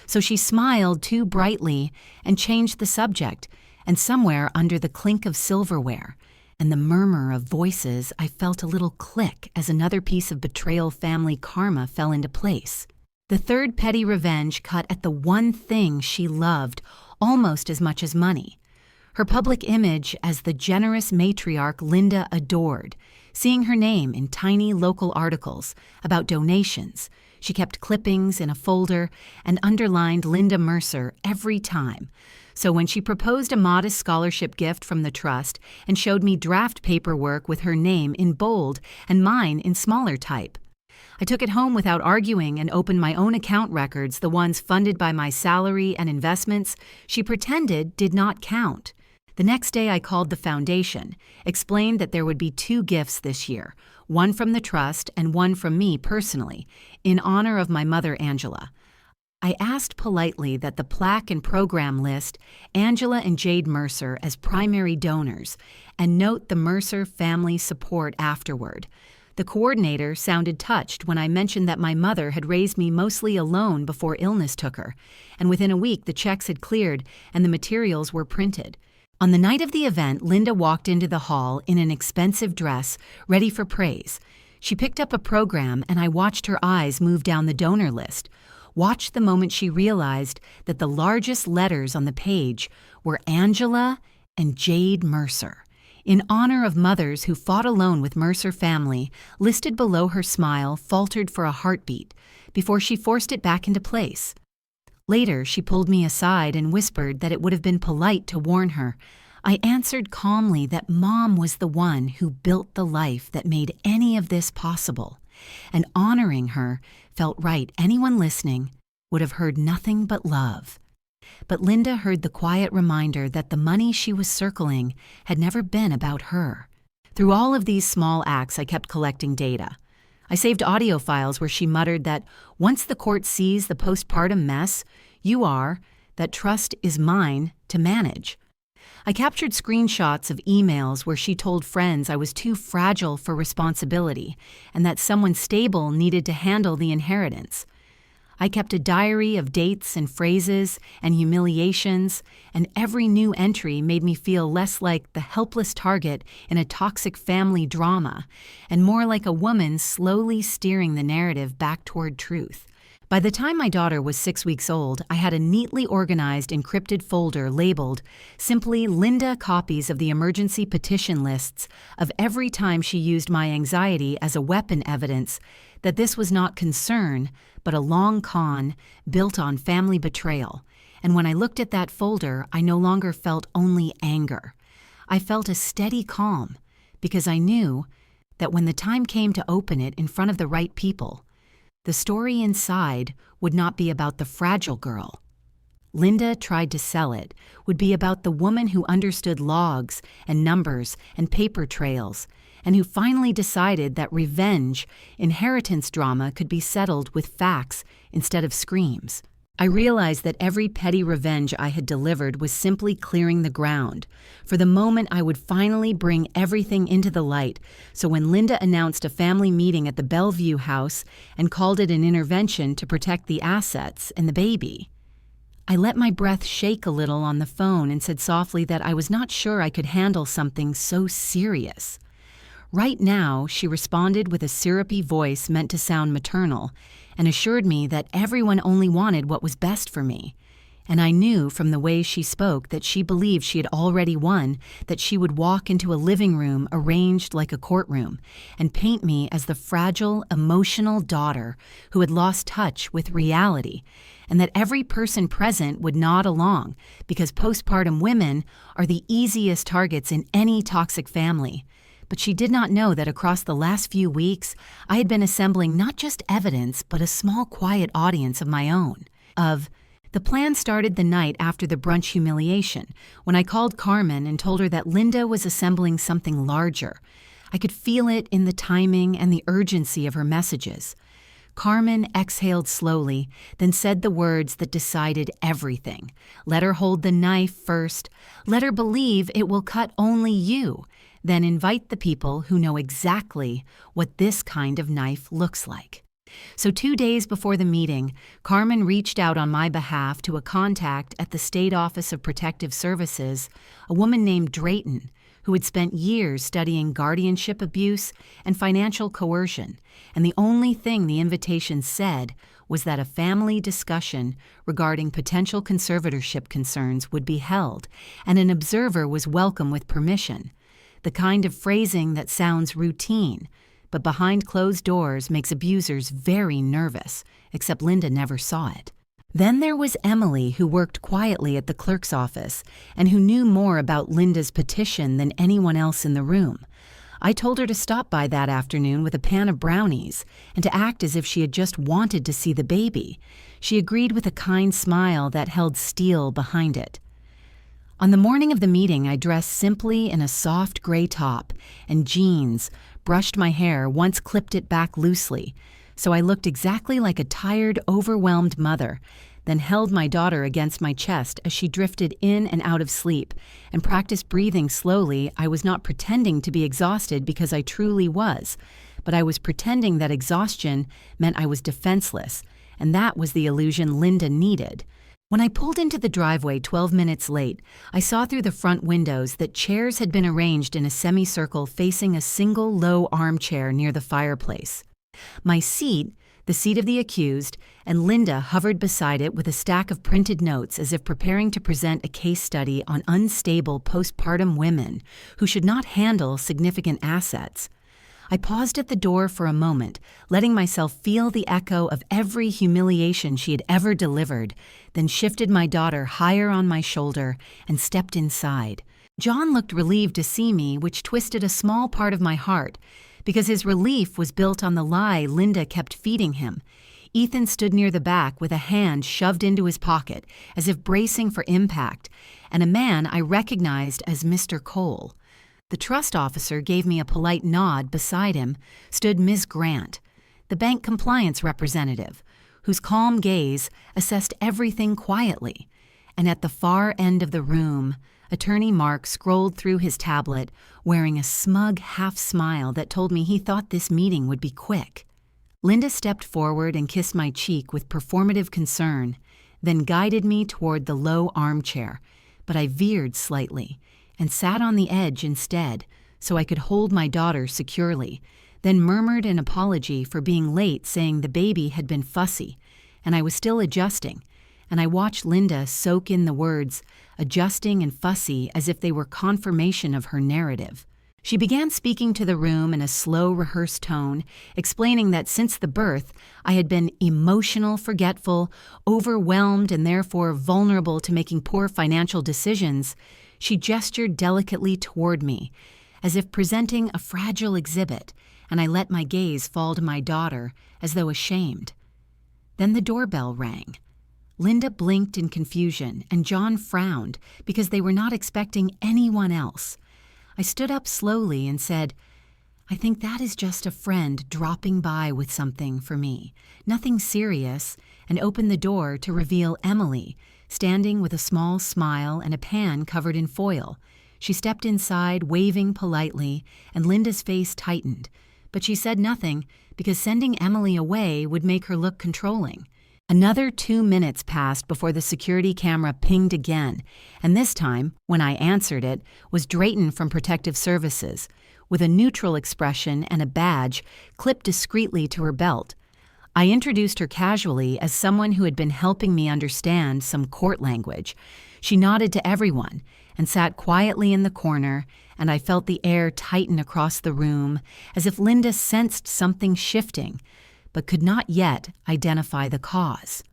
so she smiled too brightly and changed the subject, and somewhere under the clink of silverware and the murmur of voices, I felt a little click as another piece of betrayal family karma fell into place. The third petty revenge cut at the one thing she loved almost as much as money. Her public image as the generous matriarch Linda adored, seeing her name in tiny local articles about donations, She kept clippings in a folder and underlined Linda Mercer every time. So when she proposed a modest scholarship gift from the trust and showed me draft paperwork with her name in bold and mine in smaller type, I took it home without arguing and opened my own account records, the ones funded by my salary and investments she pretended did not count. The next day I called the foundation, explained that there would be 2 gifts this year, one from the trust and one from me personally, in honor of my mother Angela. I asked politely that the plaque and program list Angela and Jade Mercer as primary donors and note the Mercer family support afterward. The coordinator sounded touched when I mentioned that my mother had raised me mostly alone before illness took her, and within a week the checks had cleared and the materials were printed. On the night of the event, Linda walked into the hall in an expensive dress, ready for praise. She picked up a program and I watched her eyes move down the donor list. Watched the moment she realized that the largest letters on the page were Angela and Jade Mercer. In honor of mothers who fought alone with Mercer family, listed below her smile faltered for a heartbeat before she forced it back into place. Later, she pulled me aside and whispered that it would have been polite to warn her. I answered calmly that Mom was the one who built the life that made any of this possible, and honoring her felt right. Anyone listening would have heard nothing but love. But Linda heard the quiet reminder that the money she was circling had never been about her. Through all of these small acts, I kept collecting data. I saved audio files where she muttered that once the court sees the postpartum mess, that trust is mine to manage. I captured screenshots of emails where she told friends I was too fragile for responsibility and that someone stable needed to handle the inheritance. I kept a diary of dates and phrases and humiliations, and every new entry made me feel less like the helpless target in a toxic family drama, and more like a woman slowly steering the narrative back toward truth. By the time my daughter was 6 weeks old, I had a neatly organized encrypted folder labeled simply Linda copies of the emergency petition lists of every time she used my anxiety as a weapon evidence that this was not concern, but a long con built on family betrayal. And when I looked at that folder, I no longer felt only anger. I felt a steady calm because I knew that when the time came to open it in front of the right people, the story inside would not be about the fragile girl Linda tried to sell it would be about the woman who understood logs and numbers and paper trails, and who finally decided that revenge, inheritance drama could be settled with facts instead of screams. I realized that every petty revenge I had delivered was simply clearing the ground for the moment I would finally bring everything into the light. So when Linda announced a family meeting at the Bellevue house and called it an intervention to protect the assets and the baby, I let my breath shake a little on the phone and said softly that I was not sure I could handle something so serious. Right now, she responded with a syrupy voice meant to sound maternal and assured me that everyone only wanted what was best for me. And I knew from the way she spoke that she believed she had already won, that she would walk into a living room arranged like a courtroom and paint me as the fragile, emotional daughter who had lost touch with reality, and that every person present would nod along because postpartum women are the easiest targets in any toxic family. But she did not know that across the last few weeks, I had been assembling not just evidence, but a small quiet audience of my own. The plan started the night after the brunch humiliation, when I called Carmen and told her that Linda was assembling something larger. I could feel it in the timing and the urgency of her messages. Carmen exhaled slowly, then said the words that decided everything. Let her hold the knife first. Let her believe it will cut only you. Then invite the people who know exactly what this kind of knife looks like. So 2 days before the meeting, Carmen reached out on my behalf to a contact at the State Office of Protective Services, a woman named Drayton, who had spent years studying guardianship abuse and financial coercion, and the only thing the invitation said was that a family discussion regarding potential conservatorship concerns would be held, and an observer was welcome with permission. The kind of phrasing that sounds routine, but behind closed doors makes abusers very nervous, except Linda never saw it. Then there was Emily, who worked quietly at the clerk's office and who knew more about Linda's petition than anyone else in the room. I told her to stop by that afternoon with a pan of brownies and to act as if she had just wanted to see the baby. She agreed with a kind smile that held steel behind it. On the morning of the meeting, I dressed simply in a soft gray top and jeans, brushed my hair, once clipped it back loosely, so I looked exactly like a tired, overwhelmed mother, then held my daughter against my chest as she drifted in and out of sleep, and practiced breathing slowly. I was not pretending to be exhausted because I truly was, but I was pretending that exhaustion meant I was defenseless, and that was the illusion Linda needed. When I pulled into the driveway 12 minutes late, I saw through the front windows that chairs had been arranged in a semicircle facing a single low armchair near the fireplace. My seat, the seat of the accused, and Linda hovered beside it with a stack of printed notes as if preparing to present a case study on unstable postpartum women who should not handle significant assets. I paused at the door for a moment, letting myself feel the echo of every humiliation she had ever delivered, then shifted my daughter higher on my shoulder and stepped inside. John looked relieved to see me, which twisted a small part of my heart, because his relief was built on the lie Linda kept feeding him. Ethan stood near the back with a hand shoved into his pocket, as if bracing for impact, and a man I recognized as Mr. Cole. The trust officer gave me a polite nod. Beside him stood Ms. Grant, the bank compliance representative, whose calm gaze assessed everything quietly. And at the far end of the room, Attorney Mark scrolled through his tablet, wearing a smug half-smile that told me he thought this meeting would be quick. Linda stepped forward and kissed my cheek with performative concern, then guided me toward the low armchair, but I veered slightly and sat on the edge instead so I could hold my daughter securely, then murmured an apology for being late, saying the baby had been fussy, and I was still adjusting, and I watched Linda soak in the words, adjusting and fussy, as if they were confirmation of her narrative. She began speaking to the room in a slow, rehearsed tone, explaining that since the birth, I had been emotional, forgetful, overwhelmed, and therefore vulnerable to making poor financial decisions. She gestured delicately toward me, as if presenting a fragile exhibit, and I let my gaze fall to my daughter, as though ashamed. Then the doorbell rang. Linda blinked in confusion, and John frowned because they were not expecting anyone else. I stood up slowly and said, "I think that is just a friend dropping by with something for me, nothing serious," and opened the door to reveal Emily, standing with a small smile and a pan covered in foil. She stepped inside, waving politely, and Linda's face tightened, but she said nothing because sending Emily away would make her look controlling. Another 2 minutes passed before the security camera pinged again, and this time, when I answered it, was Drayton from Protective Services, with a neutral expression and a badge clipped discreetly to her belt. I introduced her casually as someone who had been helping me understand some court language. She nodded to everyone and sat quietly in the corner, and I felt the air tighten across the room, as if Linda sensed something shifting, but could not yet identify the cause.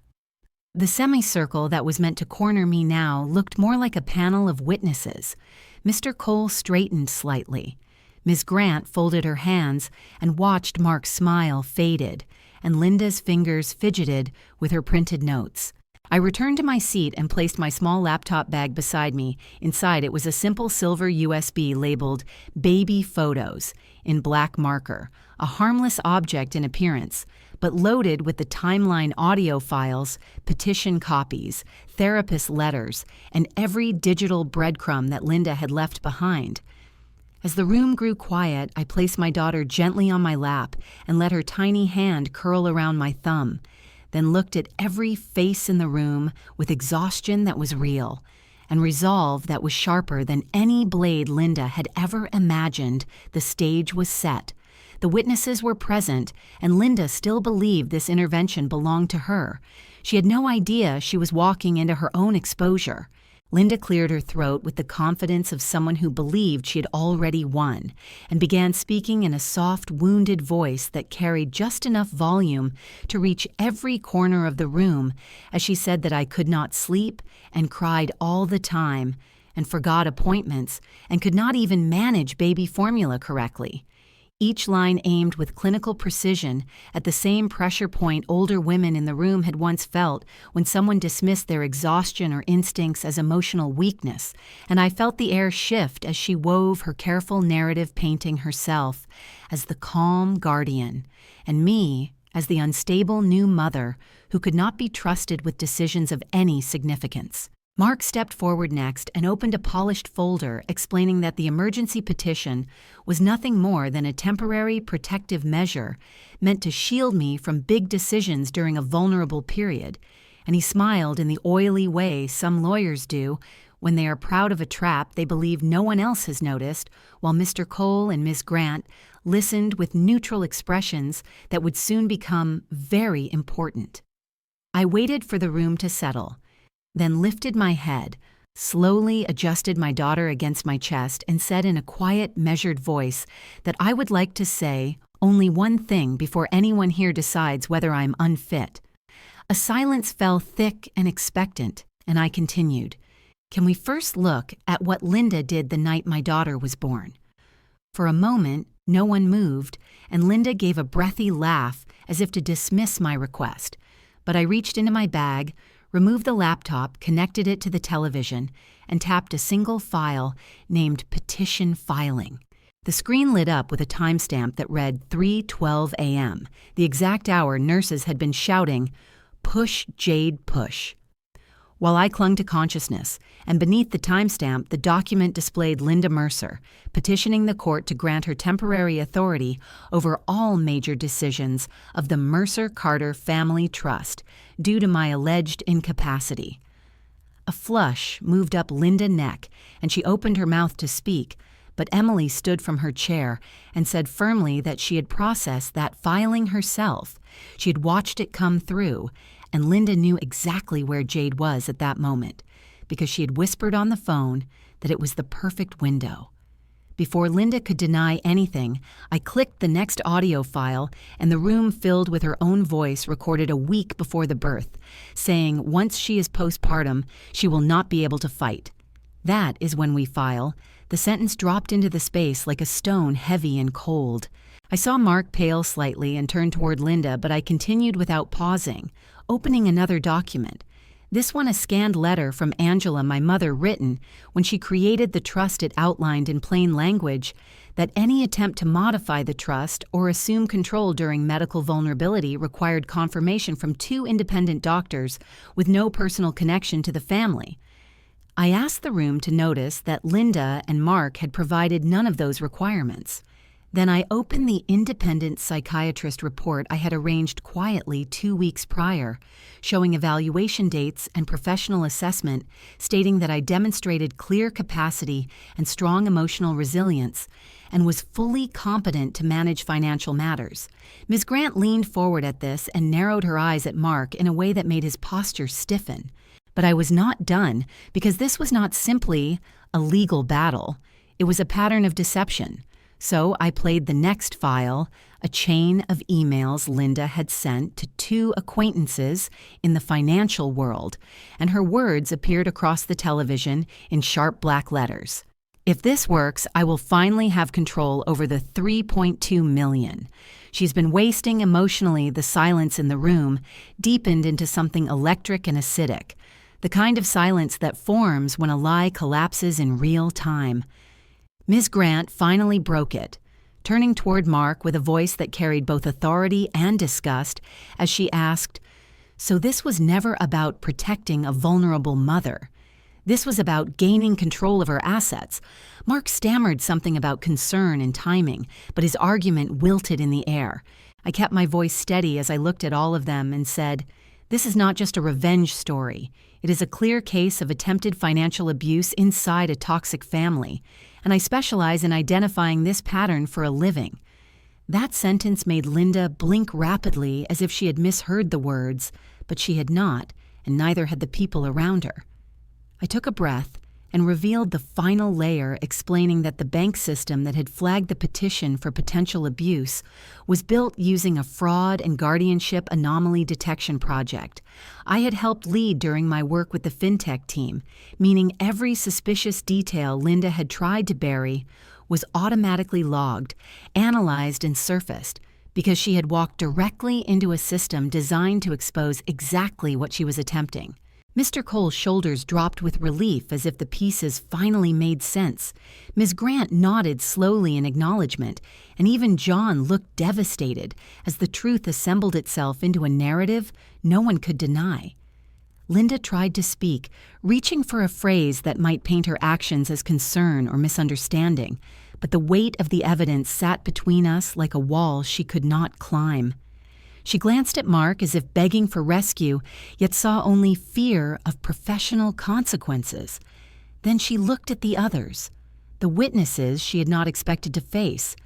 The semicircle that was meant to corner me now looked more like a panel of witnesses. Mr. Cole straightened slightly. Ms. Grant folded her hands and watched Mark's smile faded, and Linda's fingers fidgeted with her printed notes. I returned to my seat and placed my small laptop bag beside me. Inside it was a simple silver USB labeled "Baby Photos" in black marker, a harmless object in appearance, but loaded with the timeline audio files, petition copies, therapist letters, and every digital breadcrumb that Linda had left behind. As the room grew quiet, I placed my daughter gently on my lap and let her tiny hand curl around my thumb, then looked at every face in the room with exhaustion that was real and resolve that was sharper than any blade Linda had ever imagined. The stage was set. The witnesses were present, and Linda still believed this intervention belonged to her. She had no idea she was walking into her own exposure. Linda cleared her throat with the confidence of someone who believed she had already won, and began speaking in a soft, wounded voice that carried just enough volume to reach every corner of the room as she said that I could not sleep and cried all the time and forgot appointments and could not even manage baby formula correctly. Each line aimed with clinical precision at the same pressure point older women in the room had once felt when someone dismissed their exhaustion or instincts as emotional weakness, and I felt the air shift as she wove her careful narrative, painting herself as the calm guardian, and me as the unstable new mother who could not be trusted with decisions of any significance. Mark stepped forward next and opened a polished folder explaining that the emergency petition was nothing more than a temporary protective measure meant to shield me from big decisions during a vulnerable period, and he smiled in the oily way some lawyers do when they are proud of a trap they believe no one else has noticed, while Mr. Cole and Ms. Grant listened with neutral expressions that would soon become very important. I waited for the room to settle, then lifted my head, slowly adjusted my daughter against my chest, and said in a quiet, measured voice that I would like to say only one thing before anyone here decides whether I'm unfit. A silence fell thick and expectant, and I continued, "Can we first look at what Linda did the night my daughter was born?" For a moment, no one moved, and Linda gave a breathy laugh as if to dismiss my request. But I reached into my bag, removed the laptop, connected it to the television, and tapped a single file named Petition Filing. The screen lit up with a timestamp that read 3:12 a.m., the exact hour nurses had been shouting, "Push, Jade, push." While I clung to consciousness, and beneath the timestamp, the document displayed Linda Mercer, petitioning the court to grant her temporary authority over all major decisions of the Mercer-Carter Family Trust due to my alleged incapacity. A flush moved up Linda's neck, and she opened her mouth to speak, but Emily stood from her chair and said firmly that she had processed that filing herself. She had watched it come through, and Linda knew exactly where Jade was at that moment, because she had whispered on the phone that it was the perfect window. Before Linda could deny anything, I clicked the next audio file, and the room filled with her own voice recorded a week before the birth, saying once she is postpartum, she will not be able to fight. That is when we file. The sentence dropped into the space like a stone, heavy and cold. I saw Mark pale slightly and turn toward Linda, but I continued without pausing, opening another document. This one a scanned letter from Angela, my mother, written when she created the trust. It outlined in plain language that any attempt to modify the trust or assume control during medical vulnerability required confirmation from 2 independent doctors with no personal connection to the family. I asked the room to notice that Linda and Mark had provided none of those requirements. Then I opened the independent psychiatrist report I had arranged quietly 2 weeks prior, showing evaluation dates and professional assessment stating that I demonstrated clear capacity and strong emotional resilience and was fully competent to manage financial matters. Ms. Grant leaned forward at this and narrowed her eyes at Mark in a way that made his posture stiffen. But I was not done, because this was not simply a legal battle. It was a pattern of deception. So I played the next file, a chain of emails Linda had sent to 2 acquaintances in the financial world, and her words appeared across the television in sharp black letters. "If this works, I will finally have control over the $3.2 million. She's been wasting emotionally." The silence in the room deepened into something electric and acidic, the kind of silence that forms when a lie collapses in real time. Ms. Grant finally broke it, turning toward Mark with a voice that carried both authority and disgust as she asked, "So this was never about protecting a vulnerable mother. This was about gaining control of her assets." Mark stammered something about concern and timing, but his argument wilted in the air. I kept my voice steady as I looked at all of them and said, "This is not just a revenge story. It is a clear case of attempted financial abuse inside a toxic family, and I specialize in identifying this pattern for a living." That sentence made Linda blink rapidly as if she had misheard the words, but she had not, and neither had the people around her. I took a breath and revealed the final layer, explaining that the bank system that had flagged the petition for potential abuse was built using a fraud and guardianship anomaly detection project I had helped lead during my work with the fintech team, meaning every suspicious detail Linda had tried to bury was automatically logged, analyzed, and surfaced because she had walked directly into a system designed to expose exactly what she was attempting. Mr. Cole's shoulders dropped with relief as if the pieces finally made sense. Ms. Grant nodded slowly in acknowledgement, and even John looked devastated as the truth assembled itself into a narrative no one could deny. Linda tried to speak, reaching for a phrase that might paint her actions as concern or misunderstanding, but the weight of the evidence sat between us like a wall she could not climb. She glanced at Mark as if begging for rescue, yet saw only fear of professional consequences. Then she looked at the others, the witnesses she had not expected to face,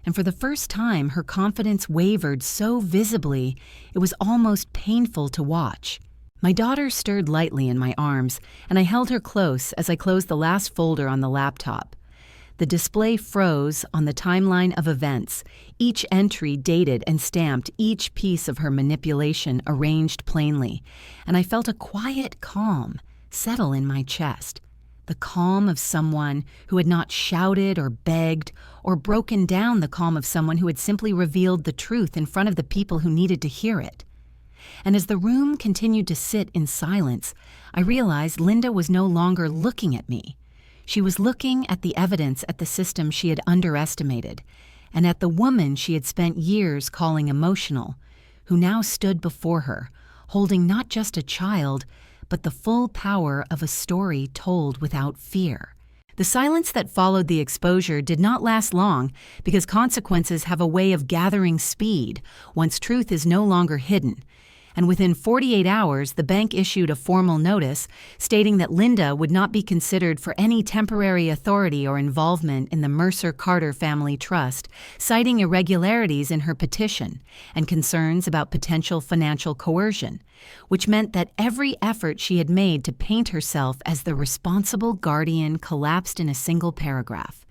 and for the first time her confidence wavered so visibly it was almost painful to watch. My daughter stirred lightly in my arms, and I held her close as I closed the last folder on the laptop. The display froze on the timeline of events, each entry dated and stamped, each piece of her manipulation arranged plainly, and I felt a quiet calm settle in my chest, the calm of someone who had not shouted or begged or broken down, the calm of someone who had simply revealed the truth in front of the people who needed to hear it. And as the room continued to sit in silence, I realized Linda was no longer looking at me. She was looking at the evidence, at the system she had underestimated, and at the woman she had spent years calling emotional, who now stood before her, holding not just a child, but the full power of a story told without fear. The silence that followed the exposure did not last long because consequences have a way of gathering speed once truth is no longer hidden. And within 48 hours, the bank issued a formal notice stating that Linda would not be considered for any temporary authority or involvement in the Mercer-Carter Family Trust, citing irregularities in her petition and concerns about potential financial coercion, which meant that every effort she had made to paint herself as the responsible guardian collapsed in a single paragraph.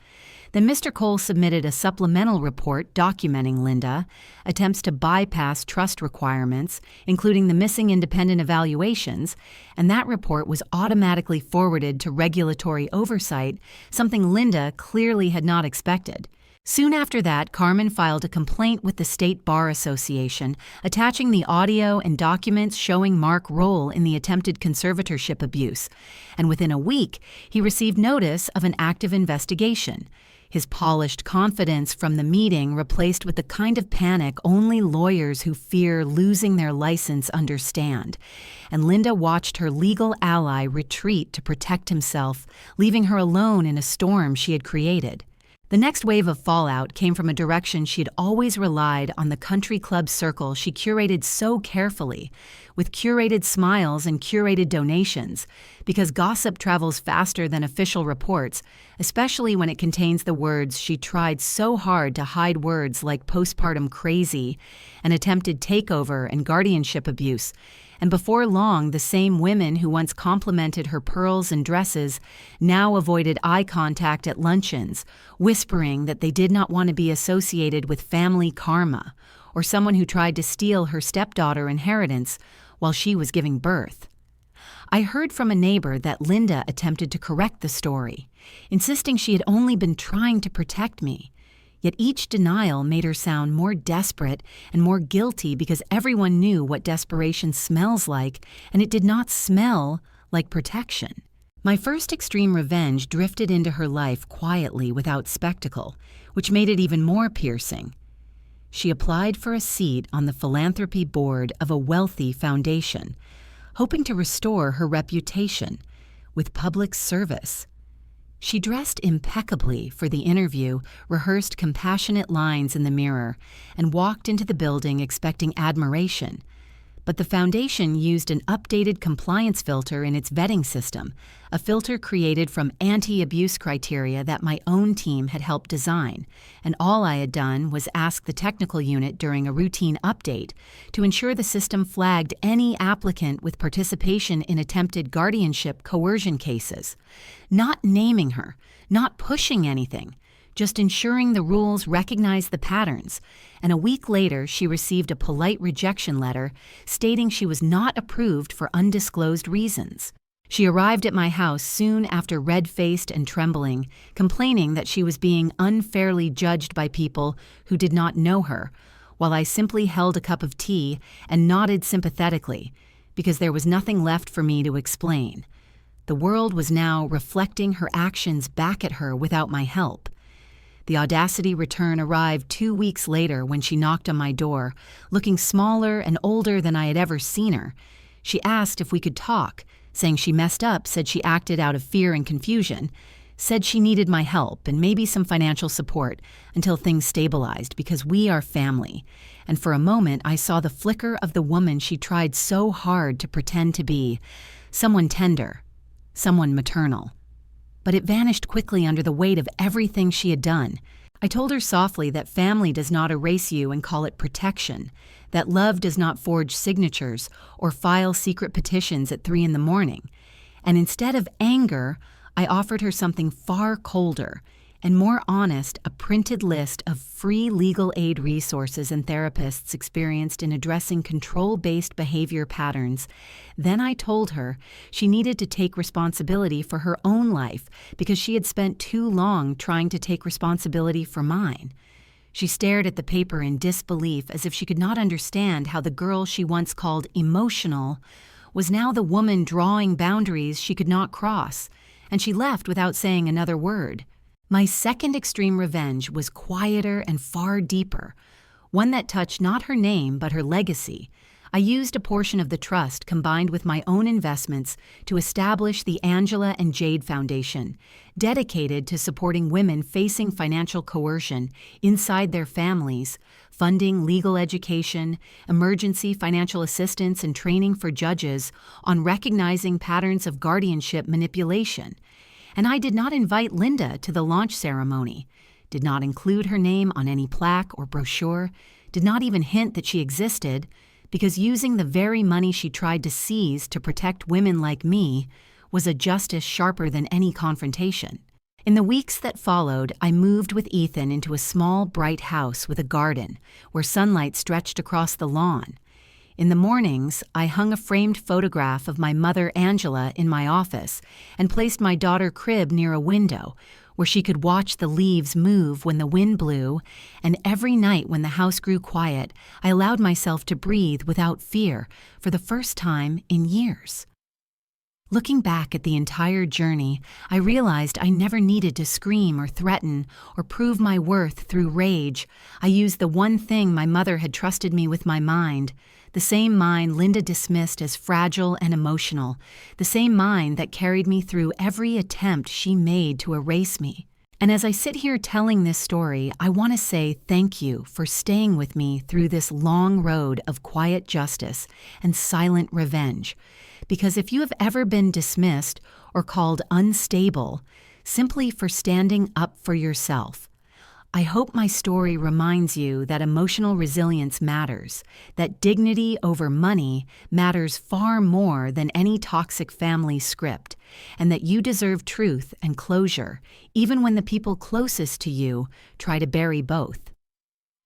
Then Mr. Cole submitted a supplemental report documenting Linda, attempts to bypass trust requirements, including the missing independent evaluations, and that report was automatically forwarded to regulatory oversight, something Linda clearly had not expected. Soon after that, Carmen filed a complaint with the State Bar Association, attaching the audio and documents showing Mark's role in the attempted conservatorship abuse, and within a week, he received notice of an active investigation. His polished confidence from the meeting replaced with the kind of panic only lawyers who fear losing their license understand, and Linda watched her legal ally retreat to protect himself, leaving her alone in a storm she had created. The next wave of fallout came from a direction she had always relied on, the country club circle she curated so carefully, with curated smiles and curated donations, because gossip travels faster than official reports, especially when it contains the words she tried so hard to hide, words like postpartum crazy, an attempted takeover, and guardianship abuse. And before long, the same women who once complimented her pearls and dresses now avoided eye contact at luncheons, whispering that they did not want to be associated with family karma, or someone who tried to steal her stepdaughter inheritance while she was giving birth. I heard from a neighbor that Linda attempted to correct the story, insisting she had only been trying to protect me. Yet each denial made her sound more desperate and more guilty because everyone knew what desperation smells like, and it did not smell like protection. My first extreme revenge drifted into her life quietly without spectacle, which made it even more piercing. She applied for a seat on the philanthropy board of a wealthy foundation, hoping to restore her reputation with public service. She dressed impeccably for the interview, rehearsed compassionate lines in the mirror, and walked into the building expecting admiration. But the foundation used an updated compliance filter in its vetting system, a filter created from anti-abuse criteria that my own team had helped design, and all I had done was ask the technical unit during a routine update to ensure the system flagged any applicant with participation in attempted guardianship coercion cases, not naming her, not pushing anything, just ensuring the rules recognized the patterns, and a week later she received a polite rejection letter stating she was not approved for undisclosed reasons. She arrived at my house soon after, red-faced and trembling, complaining that she was being unfairly judged by people who did not know her, while I simply held a cup of tea and nodded sympathetically, because there was nothing left for me to explain. The world was now reflecting her actions back at her without my help. The audacity return arrived 2 weeks later when she knocked on my door, looking smaller and older than I had ever seen her. She asked if we could talk, saying she messed up, said she acted out of fear and confusion, said she needed my help and maybe some financial support until things stabilized because we are family. And for a moment I saw the flicker of the woman she tried so hard to pretend to be, someone tender, someone maternal. But it vanished quickly under the weight of everything she had done. I told her softly that family does not erase you and call it protection, that love does not forge signatures or file secret petitions at 3 a.m. And instead of anger, I offered her something far colder and more honest, a printed list of free legal aid resources and therapists experienced in addressing control-based behavior patterns. Then I told her she needed to take responsibility for her own life because she had spent too long trying to take responsibility for mine. She stared at the paper in disbelief, as if she could not understand how the girl she once called emotional was now the woman drawing boundaries she could not cross, and she left without saying another word. My second extreme revenge was quieter and far deeper, one that touched not her name but her legacy. I used a portion of the trust combined with my own investments to establish the Angela and Jade Foundation, dedicated to supporting women facing financial coercion inside their families, funding legal education, emergency financial assistance, and training for judges on recognizing patterns of guardianship manipulation. And I did not invite Linda to the launch ceremony, did not include her name on any plaque or brochure, did not even hint that she existed, because using the very money she tried to seize to protect women like me was a justice sharper than any confrontation. In the weeks that followed, I moved with Ethan into a small, bright house with a garden where sunlight stretched across the lawn. In the mornings, I hung a framed photograph of my mother, Angela, in my office and placed my daughter Crib near a window where she could watch the leaves move when the wind blew, and every night when the house grew quiet, I allowed myself to breathe without fear for the first time in years. Looking back at the entire journey, I realized I never needed to scream or threaten or prove my worth through rage. I used the one thing my mother had trusted me with, my mind, the same mind Linda dismissed as fragile and emotional, the same mind that carried me through every attempt she made to erase me. And as I sit here telling this story, I want to say thank you for staying with me through this long road of quiet justice and silent revenge. Because if you have ever been dismissed or called unstable simply for standing up for yourself, I hope my story reminds you that emotional resilience matters, that dignity over money matters far more than any toxic family script, and that you deserve truth and closure, even when the people closest to you try to bury both.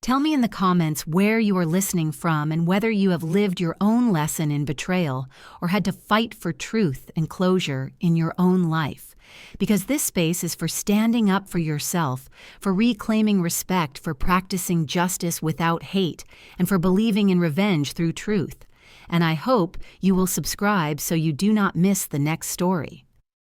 Tell me in the comments where you are listening from and whether you have lived your own lesson in betrayal or had to fight for truth and closure in your own life. Because this space is for standing up for yourself, for reclaiming respect, for practicing justice without hate, and for believing in revenge through truth. And I hope you will subscribe so you do not miss the next story.